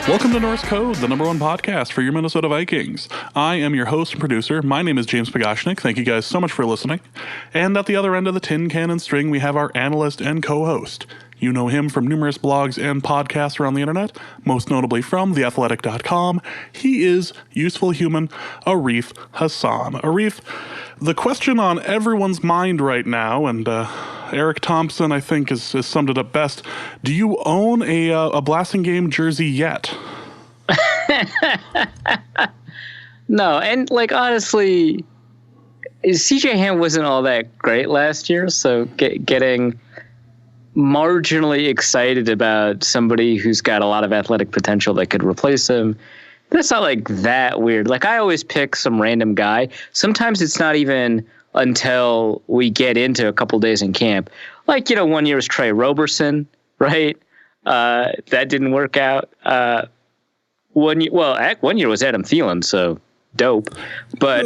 Welcome to Norse Code, the #1 podcast for your Minnesota Vikings. I am your host and producer. My name is James Pagashnik. Thank you guys so much for listening. And at the other end of the tin cannon string, we have our analyst and co-host. You know him from numerous blogs and podcasts around the internet, most notably from theathletic.com. He is useful human Arif Hasan. Arif, the question on everyone's mind right now, and Eric Thompson, I think, has summed it up best. Do you own a Blasting Game jersey yet? No, and honestly, CJ Ham wasn't all that great last year, so getting marginally excited about somebody who's got a lot of athletic potential that could replace him, that's not that weird. I always pick some random guy. Sometimes it's not even until we get into a couple days in camp. 1 year was Trey Roberson, right? That didn't work out. 1 year was Adam Thielen, so dope. But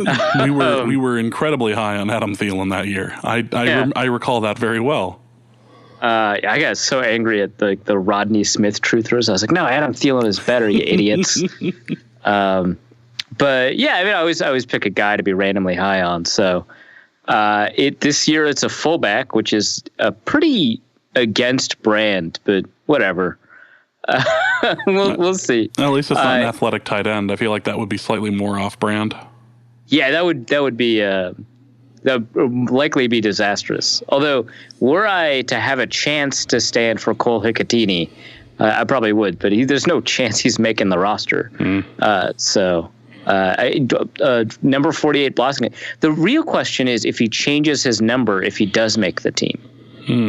we were incredibly high on Adam Thielen that year. I recall that very well. I got so angry at the Rodney Smith truthers. I was like, no, Adam Thielen is better, you idiots. But yeah, I always pick a guy to be randomly high on. So this year it's a fullback, which is a pretty against brand, but whatever. We'll see. At least it's not an athletic tight end. I feel like that would be slightly more off brand. Yeah, that would be that would likely be disastrous. Although, were I to have a chance to stand for Cole Hicatini, I probably would. But there's no chance he's making the roster. Number 48 Blasting. The real question is if he changes his number if he does make the team.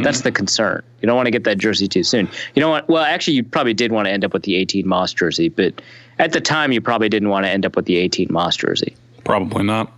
That's the concern. You don't want to get that jersey too soon. You don't want. Well, actually, you probably did want to end up with the 18 Moss jersey, but at the time, you probably didn't want to end up with the 18 Moss jersey. Probably not.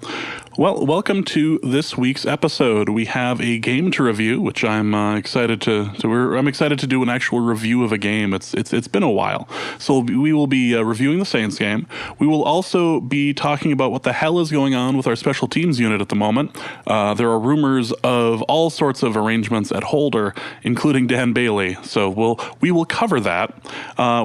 Well, welcome to this week's episode. We have a game to review, which I'm excited to. I'm excited to do an actual review of a game. It's been a while, so we will be reviewing the Saints game. We will also be talking about what the hell is going on with our special teams unit at the moment. There are rumors of all sorts of arrangements at holder, including Dan Bailey. So we will cover that.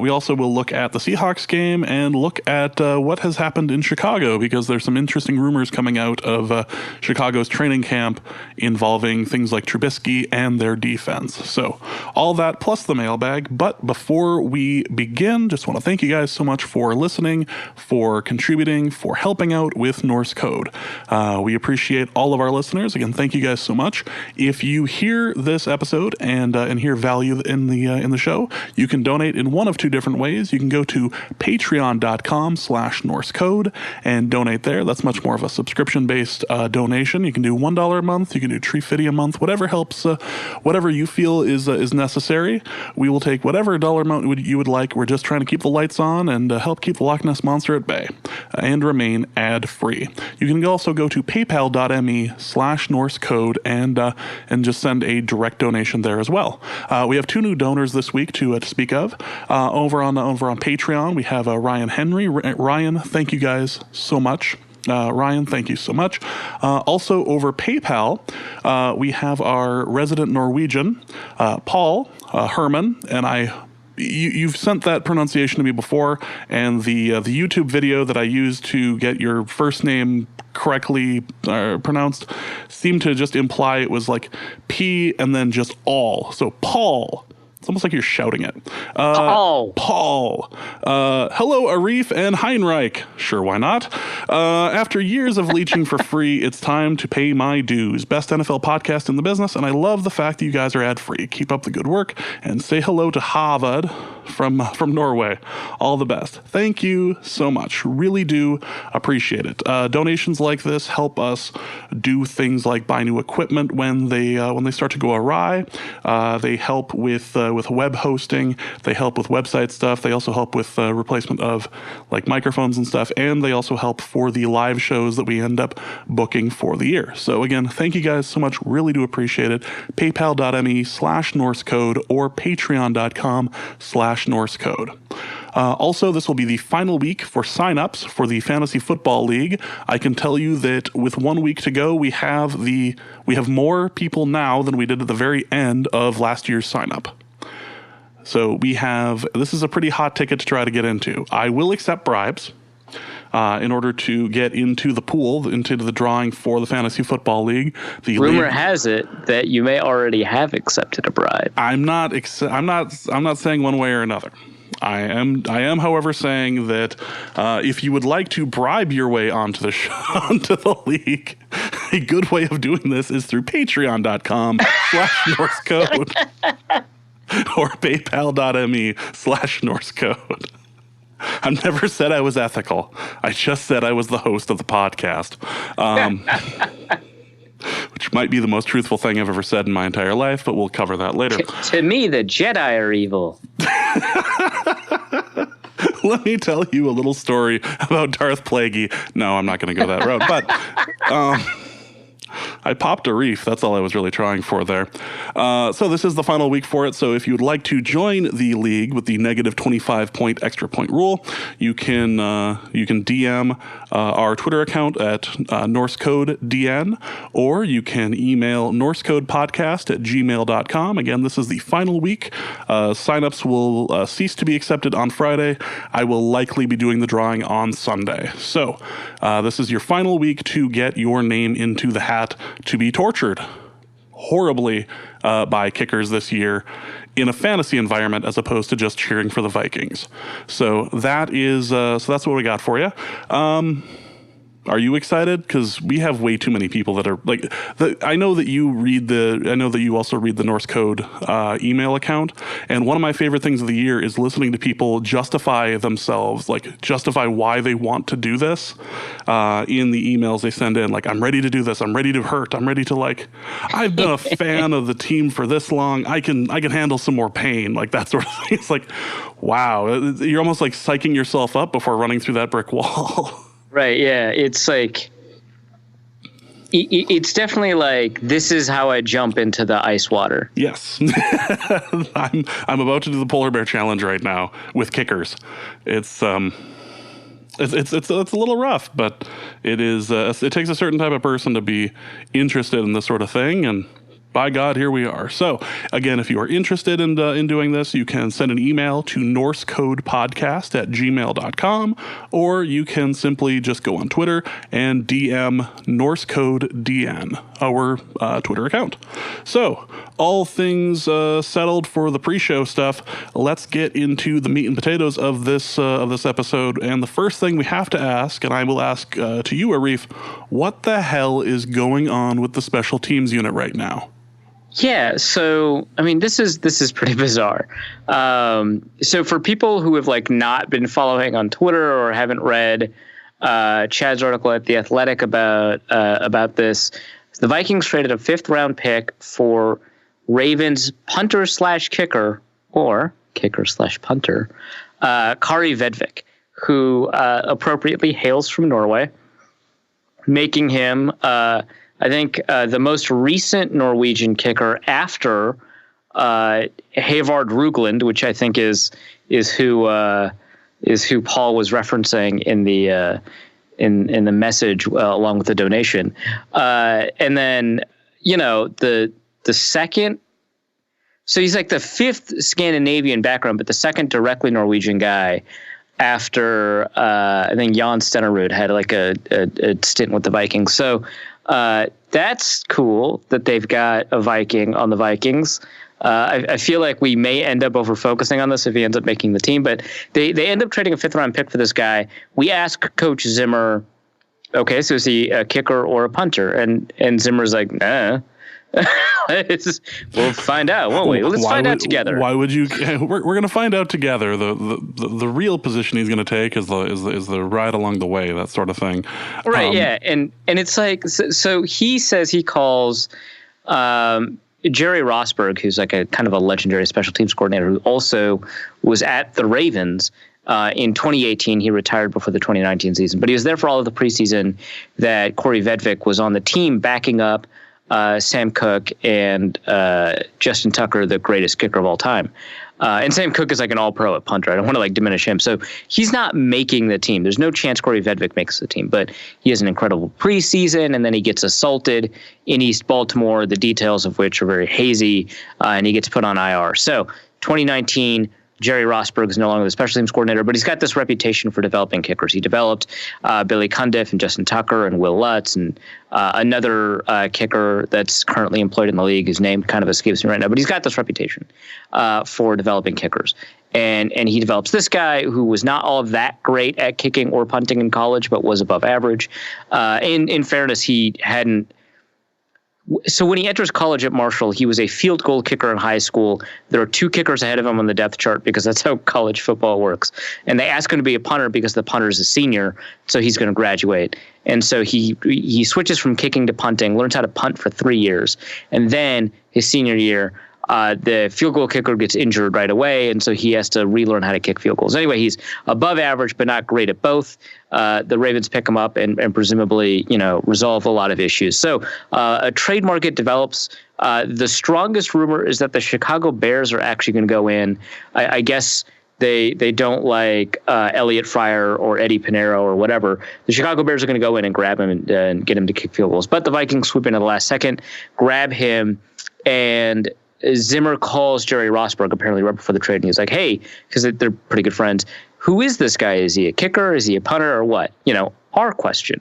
We also will look at the Seahawks game and look at what has happened in Chicago, because there's some interesting rumors coming out of Chicago's training camp involving things like Trubisky and their defense. So all that plus the mailbag. But before we begin, just want to thank you guys so much for listening, for contributing, for helping out with Norse Code. We appreciate all of our listeners. Again, thank you guys so much. If you hear this episode and hear value in the show, you can donate in one of two different ways. You can go to patreon.com/NorseCode and donate there. That's much more of a subscription-based donation. You can do $1 a month. You can do $3.50 a month. Whatever helps. Whatever you feel is necessary. We will take whatever dollar amount you would like. We're just trying to keep the lights on and help keep the Loch Ness Monster at bay and remain ad-free. You can also go to paypal.me/NorseCode and just send a direct donation there as well. We have two new donors this week to speak of. Over on Patreon, we have Ryan Henry. Ryan, thank you guys so much. Ryan, thank you so much. Also over PayPal, we have our resident Norwegian, Paul Herman, and you've sent that pronunciation to me before, and the YouTube video that I used to get your first name correctly pronounced seemed to just imply it was like P and then just all. So Paul. It's almost like you're shouting it. Paul. Hello, Arif and Heinrich. Sure, why not? After years of leeching for free, it's time to pay my dues. Best NFL podcast in the business, and I love the fact that you guys are ad-free. Keep up the good work, and say hello to Harvard from Norway. All the best. Thank you so much. Really do appreciate it. Donations like this help us do things like buy new equipment when they start to go awry. They help with web hosting. They help with website stuff. They also help with replacement of microphones and stuff. And they also help for the live shows that we end up booking for the year. So again, thank you guys so much. Really do appreciate it. PayPal.me/NorseCode or Patreon.com/NorseCode. Also, this will be the final week for signups for the Fantasy Football League. I can tell you that with 1 week to go, we have more people now than we did at the very end of last year's signup. So this is a pretty hot ticket to try to get into. I will accept bribes in order to get into the pool, into the drawing for the Fantasy Football League. Rumor has it that you may already have accepted a bribe. I'm not saying one way or another. I am, however, saying that if you would like to bribe your way onto the onto the league, a good way of doing this is through patreon.com/Norse Code or paypal.me/Norse Code. I've never said I was ethical. I just said I was the host of the podcast, which might be the most truthful thing I've ever said in my entire life, but we'll cover that later. To me, the Jedi are evil. Let me tell you a little story about Darth Plagueis. No, I'm not going to go that route, but I popped Arif. That's all I was really trying for there. So this is the final week for it. So if you'd like to join the league with the negative 25 point extra point rule, you can DM our Twitter account at norsecodepodcast, or you can email norsecodepodcast@gmail.com. Again, this is the final week. Signups will cease to be accepted on Friday. I will likely be doing the drawing on Sunday. So this is your final week to get your name into the hat to be tortured horribly by kickers this year in a fantasy environment as opposed to just cheering for the Vikings. So that is so that's what we got for you. Are you excited? Because we have way too many people that are like. I know that you also read the Norse Code email account, and one of my favorite things of the year is listening to people justify themselves, like justify why they want to do this in the emails they send in. Like, I'm ready to do this. I'm ready to hurt. I'm ready to I've been a fan of the team for this long. I can handle some more pain, like that sort of thing. It's like, wow, you're almost like psyching yourself up before running through that brick wall. Right, yeah. It's like, it's definitely like, this is how I jump into the ice water. Yes. I'm about to do the polar bear challenge right now with kickers. It's a little rough, but it is, it takes a certain type of person to be interested in this sort of thing, and by God, here we are. So, again, if you are interested in doing this, you can send an email to norsecodepodcast@gmail.com, or you can simply just go on Twitter and DM norsecodedn, our Twitter account. So, all things settled for the pre-show stuff. Let's get into the meat and potatoes of this episode. And the first thing we have to ask, and I will ask to you, Arif, what the hell is going on with the special teams unit right now? Yeah, so I mean, this is pretty bizarre. So for people who have not been following on Twitter or haven't read Chad's article at The Athletic about this, the Vikings traded a 5th round pick for Ravens punter/kicker or kicker/punter Kari Vedvik, who appropriately hails from Norway, making him I think the most recent Norwegian kicker after Havard Rugland, which I think is who Paul was referencing in the message along with the donation, and then the second. So he's like the 5th Scandinavian background, but the second directly Norwegian guy after I think Jan Stenerud had a stint with the Vikings. So. That's cool that they've got a Viking on the Vikings. I feel like we may end up over-focusing on this if he ends up making the team, but they end up trading a 5th round pick for this guy. We asked Coach Zimmer, okay, so is he a kicker or a punter? And Zimmer's like, nah. We'll find out, won't we? Let's find out together. Why would you? We're going to find out together. The real position he's going to take is the ride along the way, that sort of thing. Right. Yeah. And it's like, so he says he calls Jerry Rosberg, who's like a kind of a legendary special teams coordinator, who also was at the Ravens. In 2018, he retired before the 2019 season, but he was there for all of the preseason that Kari Vedvik was on the team backing up Sam Cook and Justin Tucker, the greatest kicker of all time. And Sam Cook is like an all-pro at punter. I don't want to diminish him. So he's not making the team. There's no chance Kari Vedvik makes the team, but he has an incredible preseason, and then he gets assaulted in East Baltimore, the details of which are very hazy, and he gets put on IR. So 2019, Jerry Rosberg is no longer the special teams coordinator, but he's got this reputation for developing kickers. He developed Billy Cundiff and Justin Tucker and Will Lutz and another kicker that's currently employed in the league. His name kind of escapes me right now, but he's got this reputation for developing kickers. And he develops this guy who was not all of that great at kicking or punting in college, but was above average. In fairness, he hadn't. So when he enters college at Marshall, he was a field goal kicker in high school. There are 2 kickers ahead of him on the depth chart because that's how college football works. And they ask him to be a punter because the punter is a senior, so he's going to graduate. And so he switches from kicking to punting, learns how to punt for 3 years. And then his senior year, the field goal kicker gets injured right away, and so he has to relearn how to kick field goals. Anyway, he's above average, but not great at both. The Ravens pick him up and presumably, resolve a lot of issues. So a trade market develops. The strongest rumor is that the Chicago Bears are actually going to go in. I guess they don't like Elliott Fryer or Eddie Pinero or whatever. The Chicago Bears are going to go in and grab him and get him to kick field goals. But the Vikings swoop in at the last second, grab him, and Zimmer calls Jerry Rosberg apparently right before the trade, and he's like, hey, because they're pretty good friends, who is this guy? Is he a kicker? Is he a punter or what? Our question.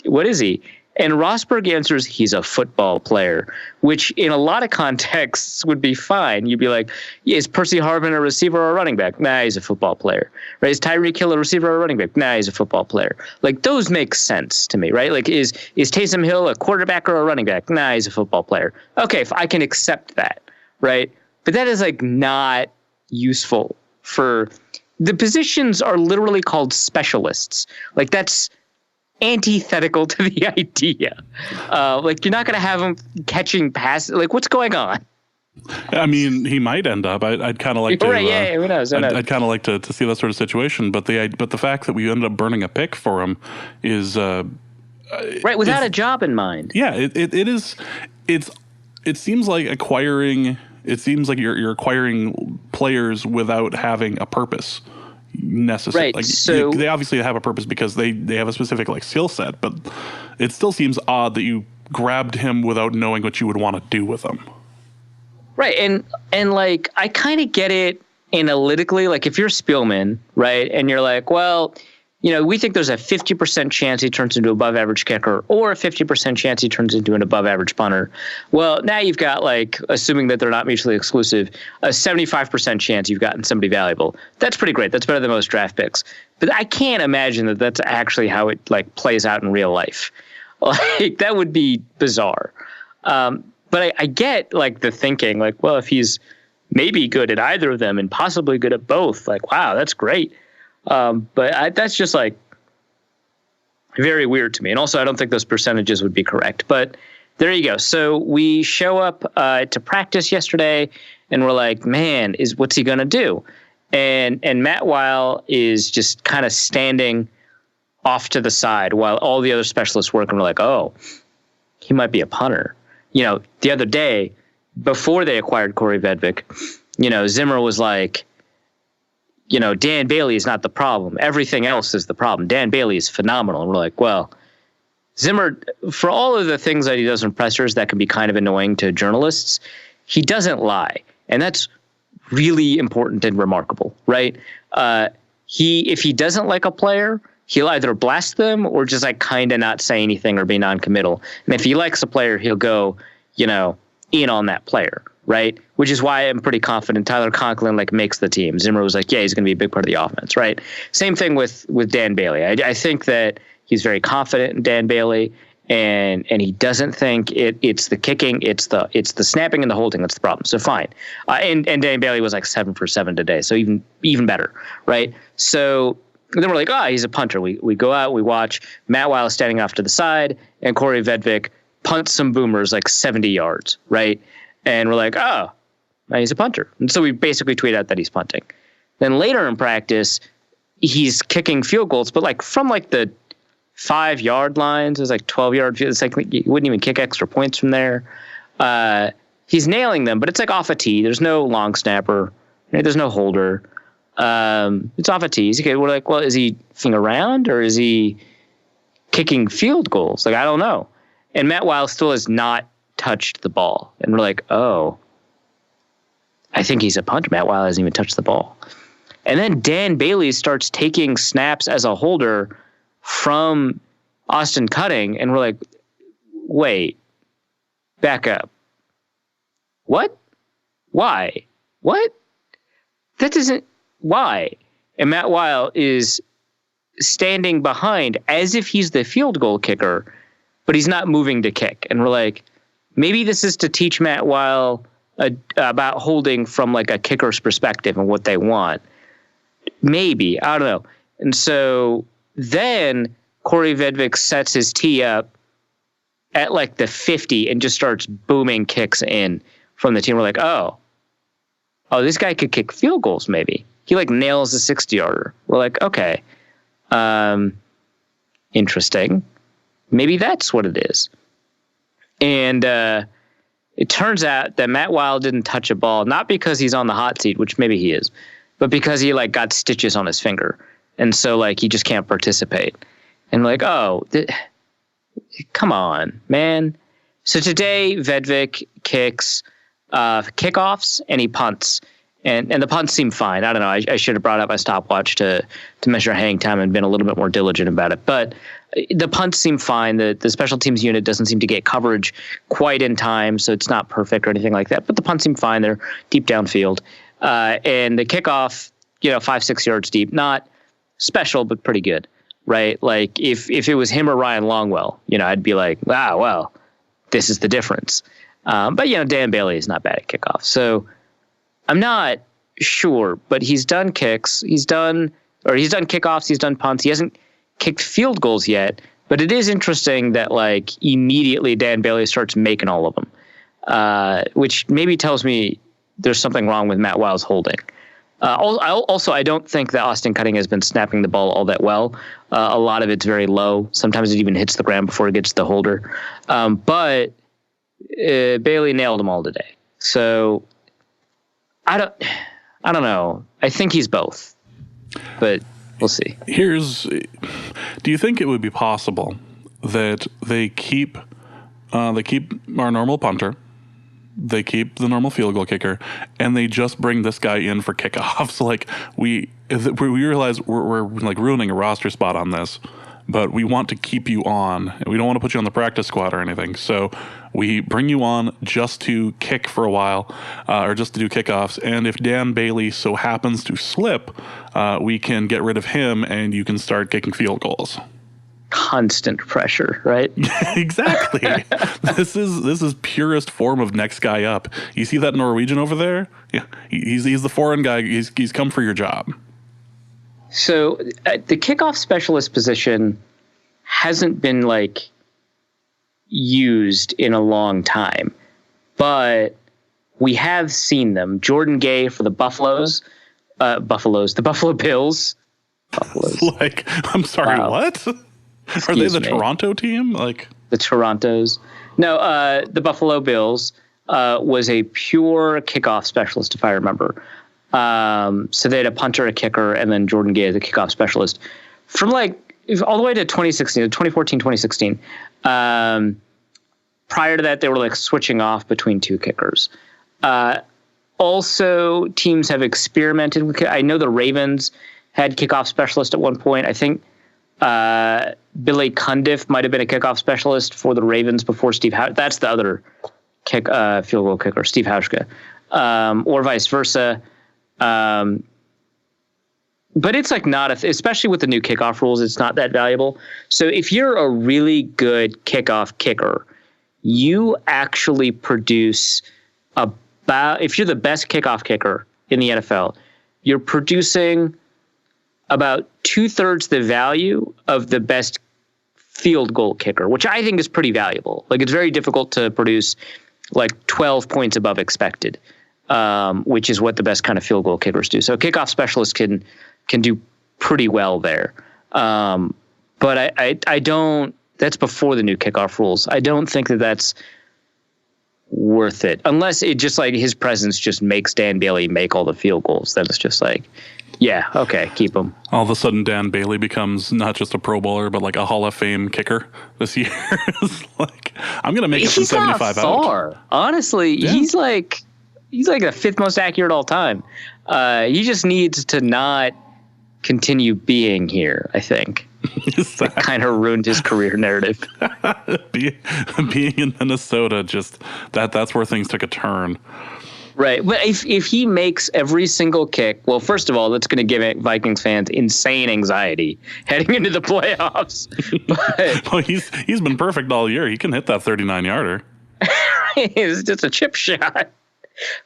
What is he? And Rosberg answers, he's a football player, which in a lot of contexts would be fine. You'd be like, yeah, is Percy Harvin a receiver or a running back? Nah, he's a football player. Right? Is Tyreek Hill a receiver or a running back? Nah, he's a football player. Like, those make sense to me, right? Like, is Taysom Hill a quarterback or a running back? Nah, he's a football player. Okay, if I can accept that, right? But that is, like, not useful for... The positions are literally called specialists. Like, that's antithetical to the idea. Like, you're not going to have him catching passes. Like, what's going on? I mean, he might end up. I'd kind of like to. Right? Yeah. Who knows? I'd kind of like to see that sort of situation. But the fact that we ended up burning a pick for him is right, without a job in mind. Yeah, it is. It seems like acquiring. It seems like you're acquiring players without having a purpose. Necessary. Right. Like, so they obviously have a purpose because they have a specific skill set, but it still seems odd that you grabbed him without knowing what you would want to do with him. Right. And like, I kind of get it analytically. Like, if you're Spielman, right, and you're like, well, we think there's a 50% chance he turns into above average kicker or a 50% chance he turns into an above average punter. Well, now you've got, like, assuming that they're not mutually exclusive, a 75% chance you've gotten somebody valuable. That's pretty great. That's better than most draft picks. But I can't imagine that that's actually how it, like, plays out in real life. Like, that would be bizarre. But I get, like, the thinking, like, well, if he's maybe good at either of them and possibly good at both, like, wow, that's great. But that's just, like, very weird to me. And also, I don't think those percentages would be correct. But there you go. So we show up to practice yesterday, and we're like, man, what's he going to do? And Matt Weil is just kind of standing off to the side while all the other specialists work, and we're like, oh, he might be a punter. The other day, before they acquired Corey Vedvik, Zimmer was like, Dan Bailey is not the problem. Everything else is the problem. Dan Bailey is phenomenal. And we're like, well, Zimmer, for all of the things that he does in pressers that can be kind of annoying to journalists, he doesn't lie. And that's really important and remarkable, right? If he doesn't like a player, he'll either blast them or just, like, kind of not say anything or be non-committal. And if he likes a player, he'll go, in on that player. Right. Which is why I'm pretty confident Tyler Conklin, like, makes the team. Zimmer was like, yeah, he's going to be a big part of the offense. Right. Same thing with Dan Bailey. I think that he's very confident in Dan Bailey, and he doesn't think it's the kicking. It's the snapping and the holding. That's the problem. So fine. And Dan Bailey was like 7 for 7 today. So even better. Right. So then we're like, he's a punter. We go out, we watch Matt Weil standing off to the side, and Corey Vedvik punts some boomers like 70 yards. Right. And we're like, oh, he's a punter. And so we basically tweet out that he's punting. Then later in practice, he's kicking field goals, but, like, from, like, the 5-yard lines, it's like 12-yard field. It's like you wouldn't even kick extra points from there. He's nailing them, but it's like off a tee. There's no long snapper. There's no holder. It's off a tee. Okay, we're like, well, is he fing around or is he kicking field goals? Like, I don't know. And Matt Weil still has not touched the ball, and we're like, oh, I think he's a punter. Matt Weil hasn't even touched the ball. And then Dan Bailey starts taking snaps as a holder from Austin Cutting, and we're like, wait, back up. What? Why? What? That doesn't... Why? And Matt Weil is standing behind as if he's the field goal kicker, but he's not moving to kick. And we're like, maybe this is to teach Matt Weil about holding from like a kicker's perspective and what they want. Maybe. I don't know. And so then Corey Vedvik sets his tee up at like the 50 and just starts booming kicks in from the team. We're like, oh, this guy could kick field goals maybe. He like nails a 60-yarder. We're like, okay, interesting. Maybe that's what it is. And it turns out that Matt Weil didn't touch a ball, not because he's on the hot seat, which maybe he is, but because he like got stitches on his finger. And so like he just can't participate. And like, come on, man. So today Vedvik kicks kickoffs and he punts. And the punts seem fine. I don't know. I should have brought up my stopwatch to measure hang time and been a little bit more diligent about it. But the punts seem fine. The special teams unit doesn't seem to get coverage quite in time, so it's not perfect or anything like that. But the punts seem fine. They're deep downfield. And the kickoff, 5-6 yards deep, not special, but pretty good, right? Like if it was him or Ryan Longwell, I'd be like, wow, well, this is the difference. But Dan Bailey is not bad at kickoff. So I'm not sure, but he's done kicks. He's done kickoffs. He's done punts. He hasn't kicked field goals yet, but it is interesting that like immediately Dan Bailey starts making all of them, which maybe tells me there's something wrong with Matt Weil's holding. Also, I don't think that Austin Cutting has been snapping the ball all that well. A lot of it's very low. Sometimes it even hits the ground before it gets to the holder. But Bailey nailed them all today. So I don't know. I think he's both, but we'll see. Do you think it would be possible that they keep our normal punter, they keep the normal field goal kicker, and they just bring this guy in for kickoffs? Like we realize we're like ruining a roster spot on this, but we want to keep you on. We don't want to put you on the practice squad or anything. So we bring you on just to kick for a while, or just to do kickoffs. And if Dan Bailey so happens to slip, we can get rid of him and you can start kicking field goals. Constant pressure, right? Exactly. This is purest form of next guy up. You see that Norwegian over there? Yeah, he's the foreign guy. He's come for your job. So the kickoff specialist position hasn't been like used in a long time, but we have seen them. Jordan Gay for the the Buffalo Bills. Like, I'm sorry, wow. What? Are they the Toronto team? Like the Torontos? No, the Buffalo Bills was a pure kickoff specialist, if I remember. So they had a punter, a kicker, and then Jordan Gay as a kickoff specialist from like all the way to 2016, 2014, 2016. Prior to that, they were like switching off between two kickers. Also, teams have experimented with. I know the Ravens had kickoff specialist at one point. I think Billy Cundiff might have been a kickoff specialist for the Ravens before Steve. That's the other field goal kicker, Steve Hauschka, or vice versa. But it's like not especially with the new kickoff rules, it's not that valuable. So if you're a really good kickoff kicker, you actually produce if you're the best kickoff kicker in the NFL, you're producing about 2/3 the value of the best field goal kicker, which I think is pretty valuable. Like it's very difficult to produce like 12 points above expected. Which is what the best kind of field goal kickers do. So a kickoff specialist can do pretty well there. But I don't, that's before the new kickoff rules. I don't think that that's worth it unless it just like his presence just makes Dan Bailey make all the field goals. Then it's just like, yeah, okay, keep him. All of a sudden Dan Bailey becomes not just a Pro Bowler, but like a Hall of Fame kicker this year. It's like, I'm going to make it from 75 out. Honestly, yeah. he's like the fifth most accurate all time. He just needs to not continue being here, I think. It kind of ruined his career narrative. Being in Minnesota, just that's where things took a turn. Right. But if he makes every single kick, well, first of all, that's going to give Vikings fans insane anxiety heading into the playoffs. But well, he's been perfect all year. He can hit that 39-yarder. It's just a chip shot.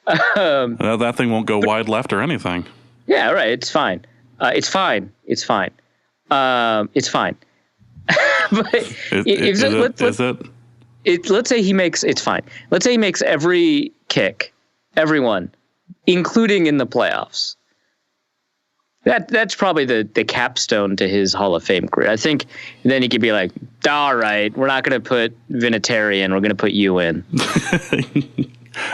That thing won't go wide left or anything. Yeah, right. It's fine. It's fine. It's fine. It's fine. But let's say he makes, it's fine. Let's say he makes every kick. Everyone, including in the playoffs. That's probably the capstone to his Hall of Fame career. I think then he could be like, all right, we're not going to put Vinatieri in. We're going to put you in.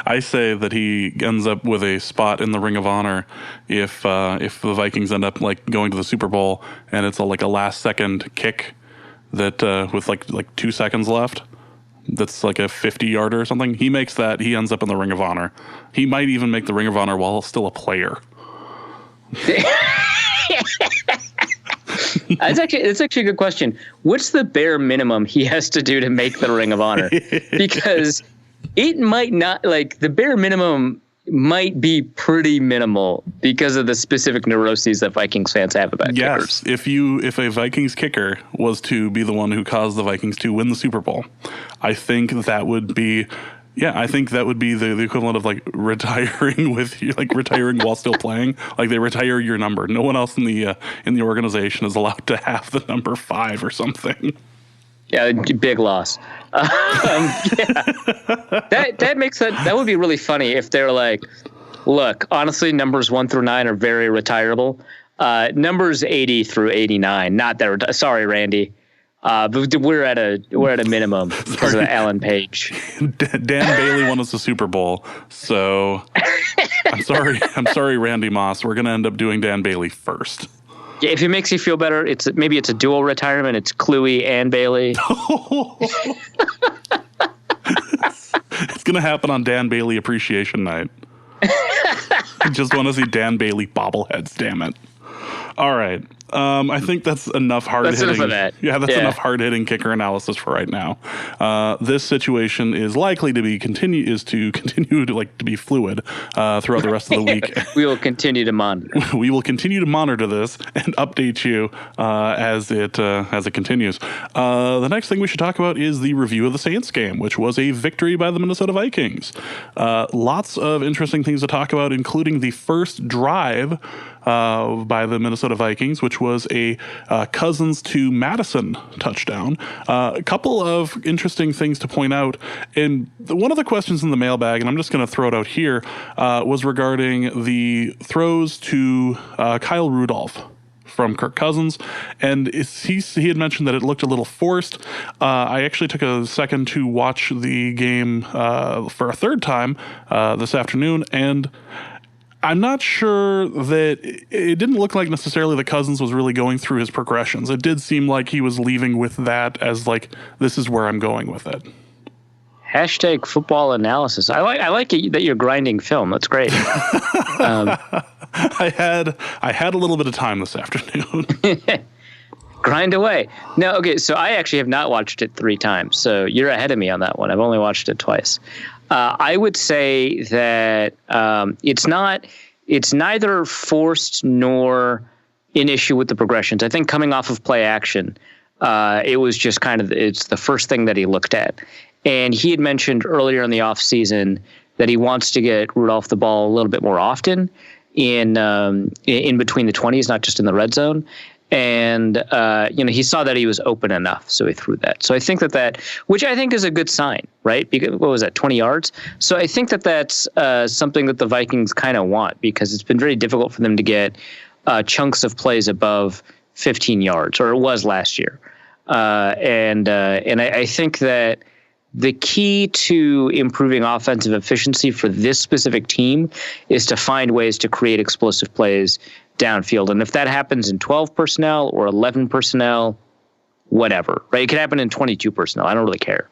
I say that he ends up with a spot in the Ring of Honor if the Vikings end up like going to the Super Bowl and it's a last second kick that with like 2 seconds left. That's like a 50-yarder or something. He makes that. He ends up in the Ring of Honor. He might even make the Ring of Honor while still a player. It's actually a good question. What's the bare minimum he has to do to make the Ring of Honor? Because it might not, the bare minimum might be pretty minimal because of the specific neuroses that Vikings fans have about kickers. If a Vikings kicker was to be the one who caused the Vikings to win the Super Bowl, I think that would be the equivalent of retiring retiring while still playing. Like they retire your number. No one else in the organization is allowed to have the number 5 or something. Yeah, big loss. That makes sense. That would be really funny if they're like, look, honestly, numbers 1 through 9 are very retirable. Numbers 80 through 89, not that. Sorry, Randy. But we're at a minimum because of Alan Page. Dan Bailey won us the Super Bowl, so I'm sorry, Randy Moss. We're gonna end up doing Dan Bailey first. Yeah, if it makes you feel better, maybe it's a dual retirement. It's Kluey and Bailey. It's going to happen on Dan Bailey Appreciation Night. I just want to see Dan Bailey bobbleheads, damn it. All right. I think that's enough hard-hitting. That's enough of that. Yeah, that's enough hard-hitting kicker analysis for right now. This situation is likely to continue to be fluid throughout the rest of the week. We will continue to monitor. We will continue to monitor this and update you as it continues. The next thing we should talk about is the review of the Saints game, which was a victory by the Minnesota Vikings. Lots of interesting things to talk about, including the first drive by the Minnesota Vikings, which was a Cousins to Madison touchdown. A couple of interesting things to point out. And one of the questions in the mailbag, and I'm just going to throw it out here, was regarding the throws to Kyle Rudolph from Kirk Cousins, and he had mentioned that it looked a little forced. I actually took a second to watch the game for a third time this afternoon, and I'm not sure that it didn't look like necessarily that Cousins was really going through his progressions. It did seem like he was leaving with that as this is where I'm going with it. Hashtag football analysis. I like it that you're grinding film. That's great. I had a little bit of time this afternoon. Grind away. No, okay. So I actually have not watched it 3 times. So you're ahead of me on that one. I've only watched it twice. I would say that it's neither forced nor an issue with the progressions. I think coming off of play action, it was just it's the first thing that he looked at. And he had mentioned earlier in the offseason that he wants to get Rudolph the ball a little bit more often in between the 20s, not just in the red zone. And, he saw that he was open enough, so he threw that. So I think that which I think is a good sign, right? Because, what was that, 20 yards? So I think that's something that the Vikings kind of want, because it's been very difficult for them to get chunks of plays above 15 yards, or it was last year. And I think that the key to improving offensive efficiency for this specific team is to find ways to create explosive plays downfield. And if that happens in 12 personnel or 11 personnel, whatever, right? It could happen in 22 personnel. I don't really care.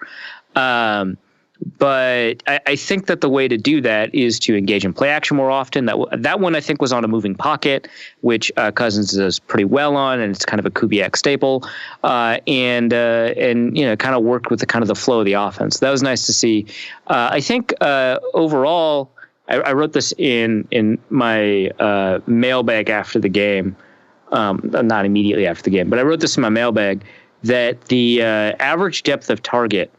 But I think that the way to do that is to engage in play action more often. That one I think was on a moving pocket, which Cousins does pretty well on, and it's kind of a Kubiak staple. And kind of worked with the flow of the offense. That was nice to see. I think overall, I wrote this in my mailbag after the game, not immediately after the game, but I wrote this in my mailbag that the average depth of target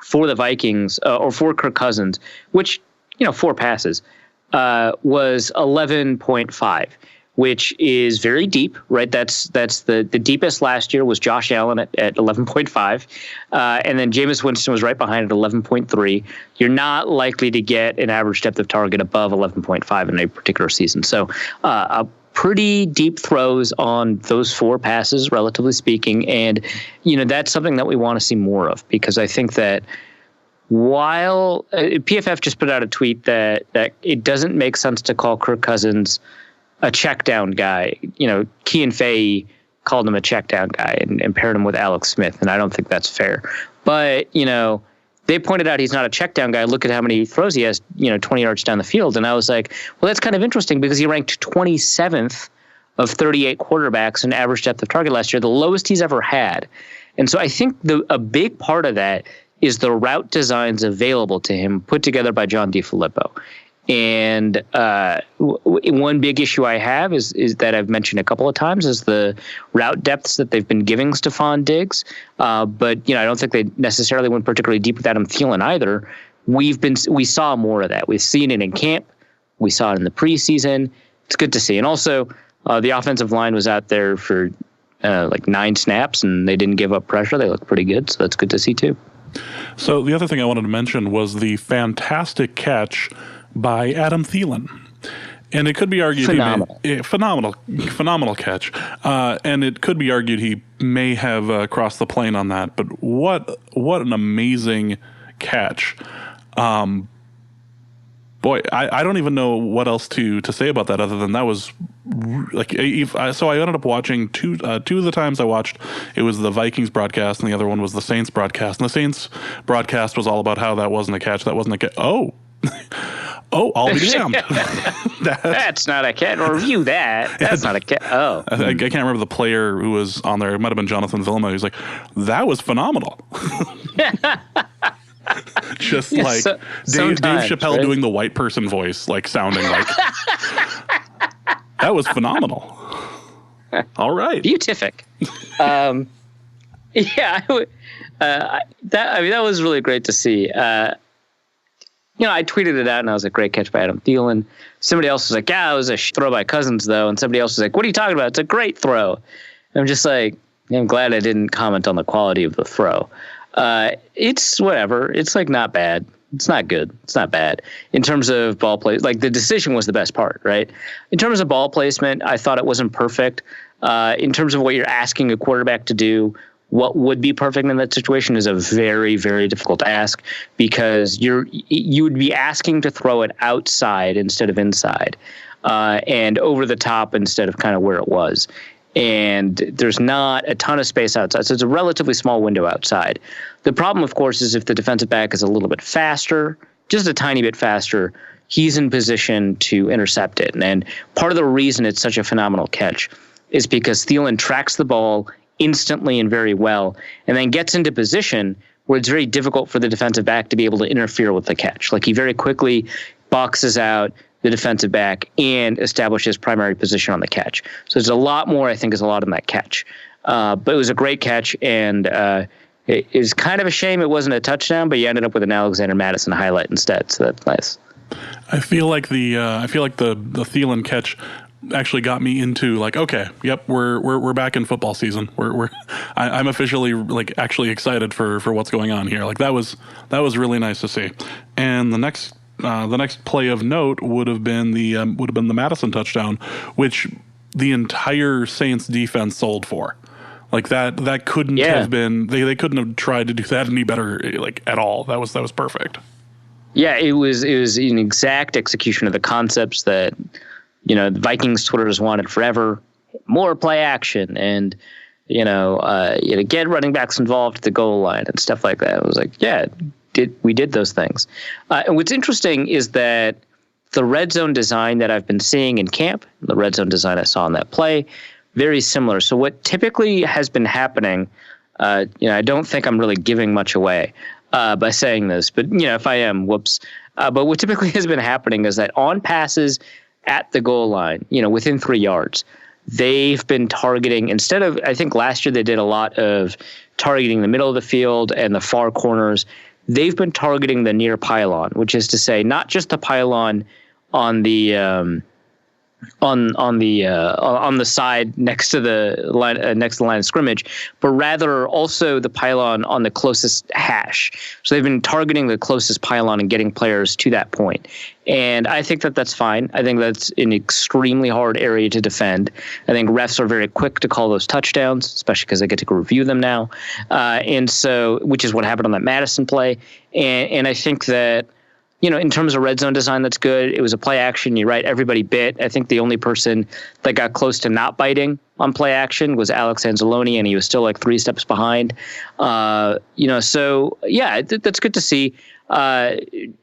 for the Vikings or for Kirk Cousins, which, 4 passes, was 11.5, which is very deep, right? That's the deepest last year was Josh Allen at 11.5. And then Jameis Winston was right behind at 11.3. You're not likely to get an average depth of target above 11.5 in a particular season. So a pretty deep throws on those 4 passes, relatively speaking. And, that's something that we want to see more of, because I think that while PFF just put out a tweet that it doesn't make sense to call Kirk Cousins a check down guy. Kean Fahey called him a check down guy and paired him with Alex Smith. And I don't think that's fair. But, they pointed out he's not a check down guy. Look at how many throws he has, 20 yards down the field. And I was like, well, that's kind of interesting because he ranked 27th of 38 quarterbacks in average depth of target last year, the lowest he's ever had. And so I think a big part of that is the route designs available to him put together by John DeFilippo. And one big issue I have is that I've mentioned a couple of times is the route depths that they've been giving Stephon Diggs. But I don't think they necessarily went particularly deep with Adam Thielen either. We saw more of that. We've seen it in camp. We saw it in the preseason. It's good to see. And also the offensive line was out there for 9 snaps and they didn't give up pressure. They looked pretty good. So that's good to see too. So the other thing I wanted to mention was the fantastic catch by Adam Thielen. And it could be argued phenomenal catch. And it could be argued he may have crossed the plane on that. But what an amazing catch. Boy, I don't even know what else to say about that other than that was so I ended up watching two of the times I watched, it was the Vikings broadcast and the other one was the Saints broadcast. And the Saints broadcast was all about how that wasn't a catch. That wasn't a catch. Oh, I'll be damned. That's not a catch. Or review that. That's not a catch. Oh. I can't remember the player who was on there. It might have been Jonathan Vilma. He was like, that was phenomenal. Just Dave Chappelle, right? Doing the white person voice, sounding like that was phenomenal. All right. Beatific. That was really great to see. I tweeted it out and I was like, great catch by Adam Thielen. Somebody else was like, yeah, it was a throw by Cousins though. And somebody else was like, what are you talking about? It's a great throw. And I'm just like, I'm glad I didn't comment on the quality of the throw. It's whatever. It's not bad. It's not good. It's not bad. In terms of ball play, the decision was the best part, right? In terms of ball placement, I thought it wasn't perfect. In terms of what you're asking a quarterback to do, what would be perfect in that situation is a very, very difficult ask because you would be asking to throw it outside instead of inside, and over the top instead of kind of where it was. And there's not a ton of space outside, so it's a relatively small window outside. The problem, of course, is if the defensive back is a little bit faster, just a tiny bit faster, he's in position to intercept it. And part of the reason it's such a phenomenal catch is because Thielen tracks the ball instantly and very well, and then gets into position where it's very difficult for the defensive back to be able to interfere with the catch. He very quickly boxes out the defensive back and establishes primary position on the catch. So there's a lot more, I think, is a lot in that catch. But it was a great catch, and it is kind of a shame it wasn't a touchdown, but you ended up with an Alexander Madison highlight instead, so that's nice. I feel like the Thielen catch actually got me into okay, yep, we're back in football season. I'm officially actually excited for what's going on here. That was really nice to see. And the next play of note would have been the Madison touchdown, which the entire Saints defense sold for. That couldn't have been, they couldn't have tried to do that any better at all. That was perfect. Yeah, it was an exact execution of the concepts that the Vikings Twitter has wanted forever. More play action and get running backs involved at the goal line and stuff like that. It was did those things. And what's interesting is that the red zone design that I've been seeing in camp, the red zone design I saw in that play, very similar. So what typically has been happening, I don't think I'm really giving much away by saying this, but if I am, whoops. But what typically has been happening is that on passes at the goal line, within 3 yards, they've been targeting, instead of, I think last year they did a lot of targeting the middle of the field and the far corners. They've been targeting the near pylon, which is to say not just the pylon on the on the side next to the line of scrimmage, but rather also the pylon on the closest hash. So they've been targeting the closest pylon and getting players to that point. And I think that that's fine. I think that's an extremely hard area to defend. I think refs are very quick to call those touchdowns, especially because they get to review them now. And so, which is what happened on that Madison play. And I think that, in terms of red zone design, that's good. It was a play action. You're right. Everybody bit. I think the only person that got close to not biting on play action was Alex Anzalone, and he was still like 3 steps behind. So yeah, that's good to see.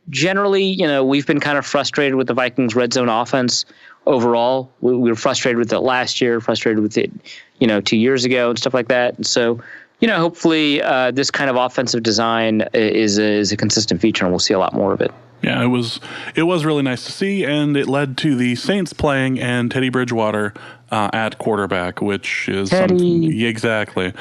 Generally, we've been kind of frustrated with the Vikings red zone offense overall. We were frustrated with it last year, frustrated with it, 2 years ago and stuff like that. And so, hopefully this kind of offensive design is a consistent feature, and we'll see a lot more of it. Yeah, it was really nice to see, and it led to the Saints playing and Teddy Bridgewater at quarterback, which is something. Exactly.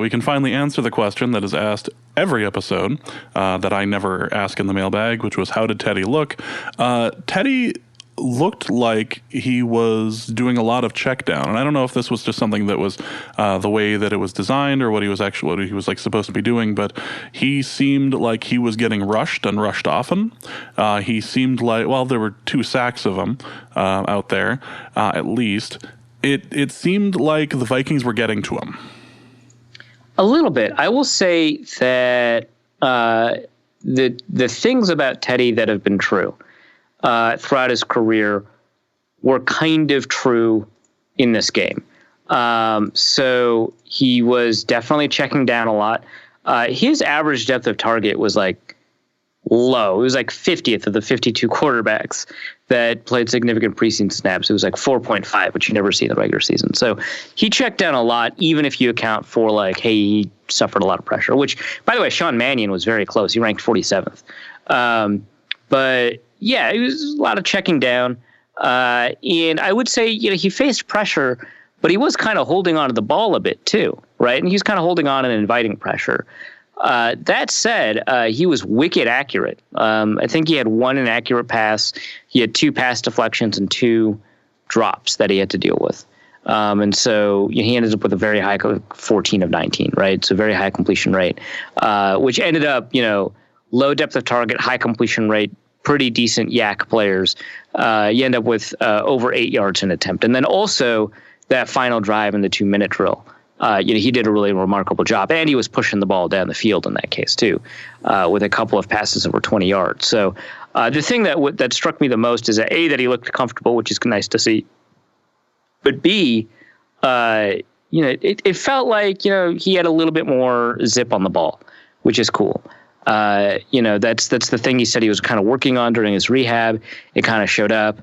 We can finally answer the question that is asked every episode that I never ask in the mailbag, which was, how did Teddy look? Teddy looked like he was doing a lot of check down, and I don't know if this was just something that was the way that it was designed or what he was like supposed to be doing, but he seemed like he was getting rushed and rushed often. He seemed like, well, there were 2 sacks of him out there at least. It seemed like the Vikings were getting to him a little bit. I will say that the things about Teddy that have been true throughout his career were kind of true in this game. So he was definitely checking down a lot. His average depth of target was like low. It was like 50th of the 52 quarterbacks that played significant preseason snaps. It was like 4.5, which you never see in the regular season. So he checked down a lot, even if you account for like, hey, he suffered a lot of pressure, which, by the way, Sean Mannion was very close. He ranked 47th. But yeah, it was a lot of checking down. And I would say, he faced pressure, but he was kind of holding on to the ball a bit too, right? And he was kind of holding on and inviting pressure. That said, he was wicked accurate. I think he had 1 inaccurate pass. He had 2 pass deflections and 2 drops that he had to deal with. And so he ended up with a very high 14 of 19, right? So very high completion rate, which ended up, low depth of target, high completion rate, pretty decent yak players. You end up with over 8 yards an attempt. And then also that final drive in the 2-minute drill. He did a really remarkable job, and he was pushing the ball down the field in that case too, with a couple of passes that were 20 yards. So the thing that struck me the most is that A, that he looked comfortable, which is nice to see, but B, it felt like he had a little bit more zip on the ball, which is cool. That's the thing he said he was kind of working on during his rehab. It kind of showed up.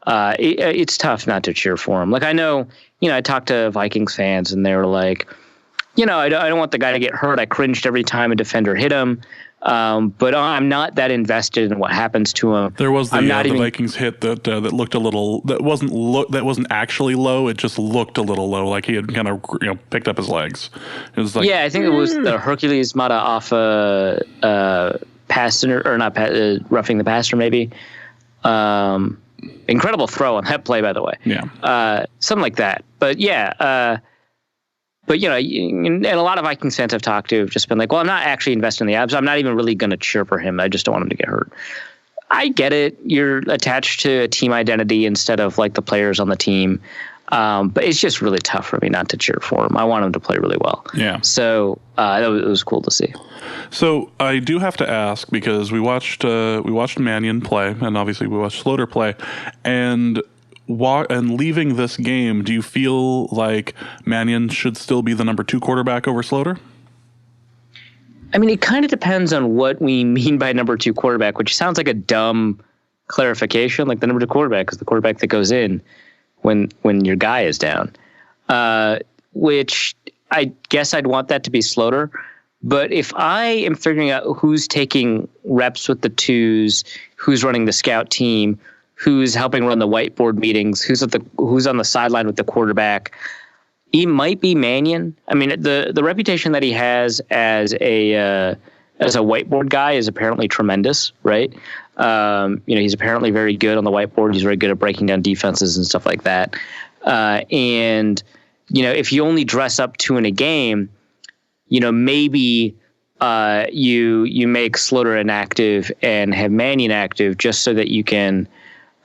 It's tough not to cheer for him. Like, I know, I talked to Vikings fans and they were like, I don't want the guy to get hurt. I cringed every time a defender hit him. But I'm not that invested in what happens to him. There was the Vikings hit that looked a little, that wasn't actually low. It just looked a little low. Like he had kind of, picked up his legs. It was like, yeah, I think it was the Hercules Mata off passer, or not roughing the passer maybe. Incredible throw on that play, by the way. Yeah. Something like that. But yeah, and a lot of Vikings fans I've talked to have just been like, well, I'm not actually investing in the abs. I'm not even really going to cheer for him. I just don't want him to get hurt. I get it. You're attached to a team identity instead of like the players on the team. But it's just really tough for me not to cheer for him. I want him to play really well. Yeah. So it was cool to see. So I do have to ask, because we watched Mannion play, and obviously we watched Sloter play, and leaving this game, do you feel like Mannion should still be the number 2 quarterback over Sloter? I mean, it kind of depends on what we mean by number 2 quarterback, which sounds like a dumb clarification. Like the number 2 quarterback is the quarterback that goes in when your guy is down, which I guess I'd want that to be Sloter. But if I am figuring out who's taking reps with the 2s, who's running the scout team, who's helping run the whiteboard meetings, who's on the sideline with the quarterback, he might be Mannion. I mean, the reputation that he has as a whiteboard guy is apparently tremendous, right? He's apparently very good on the whiteboard. He's very good at breaking down defenses and stuff like that. And if you only dress up 2 in a game, maybe you make Sloter inactive and have Mannion active just so that you can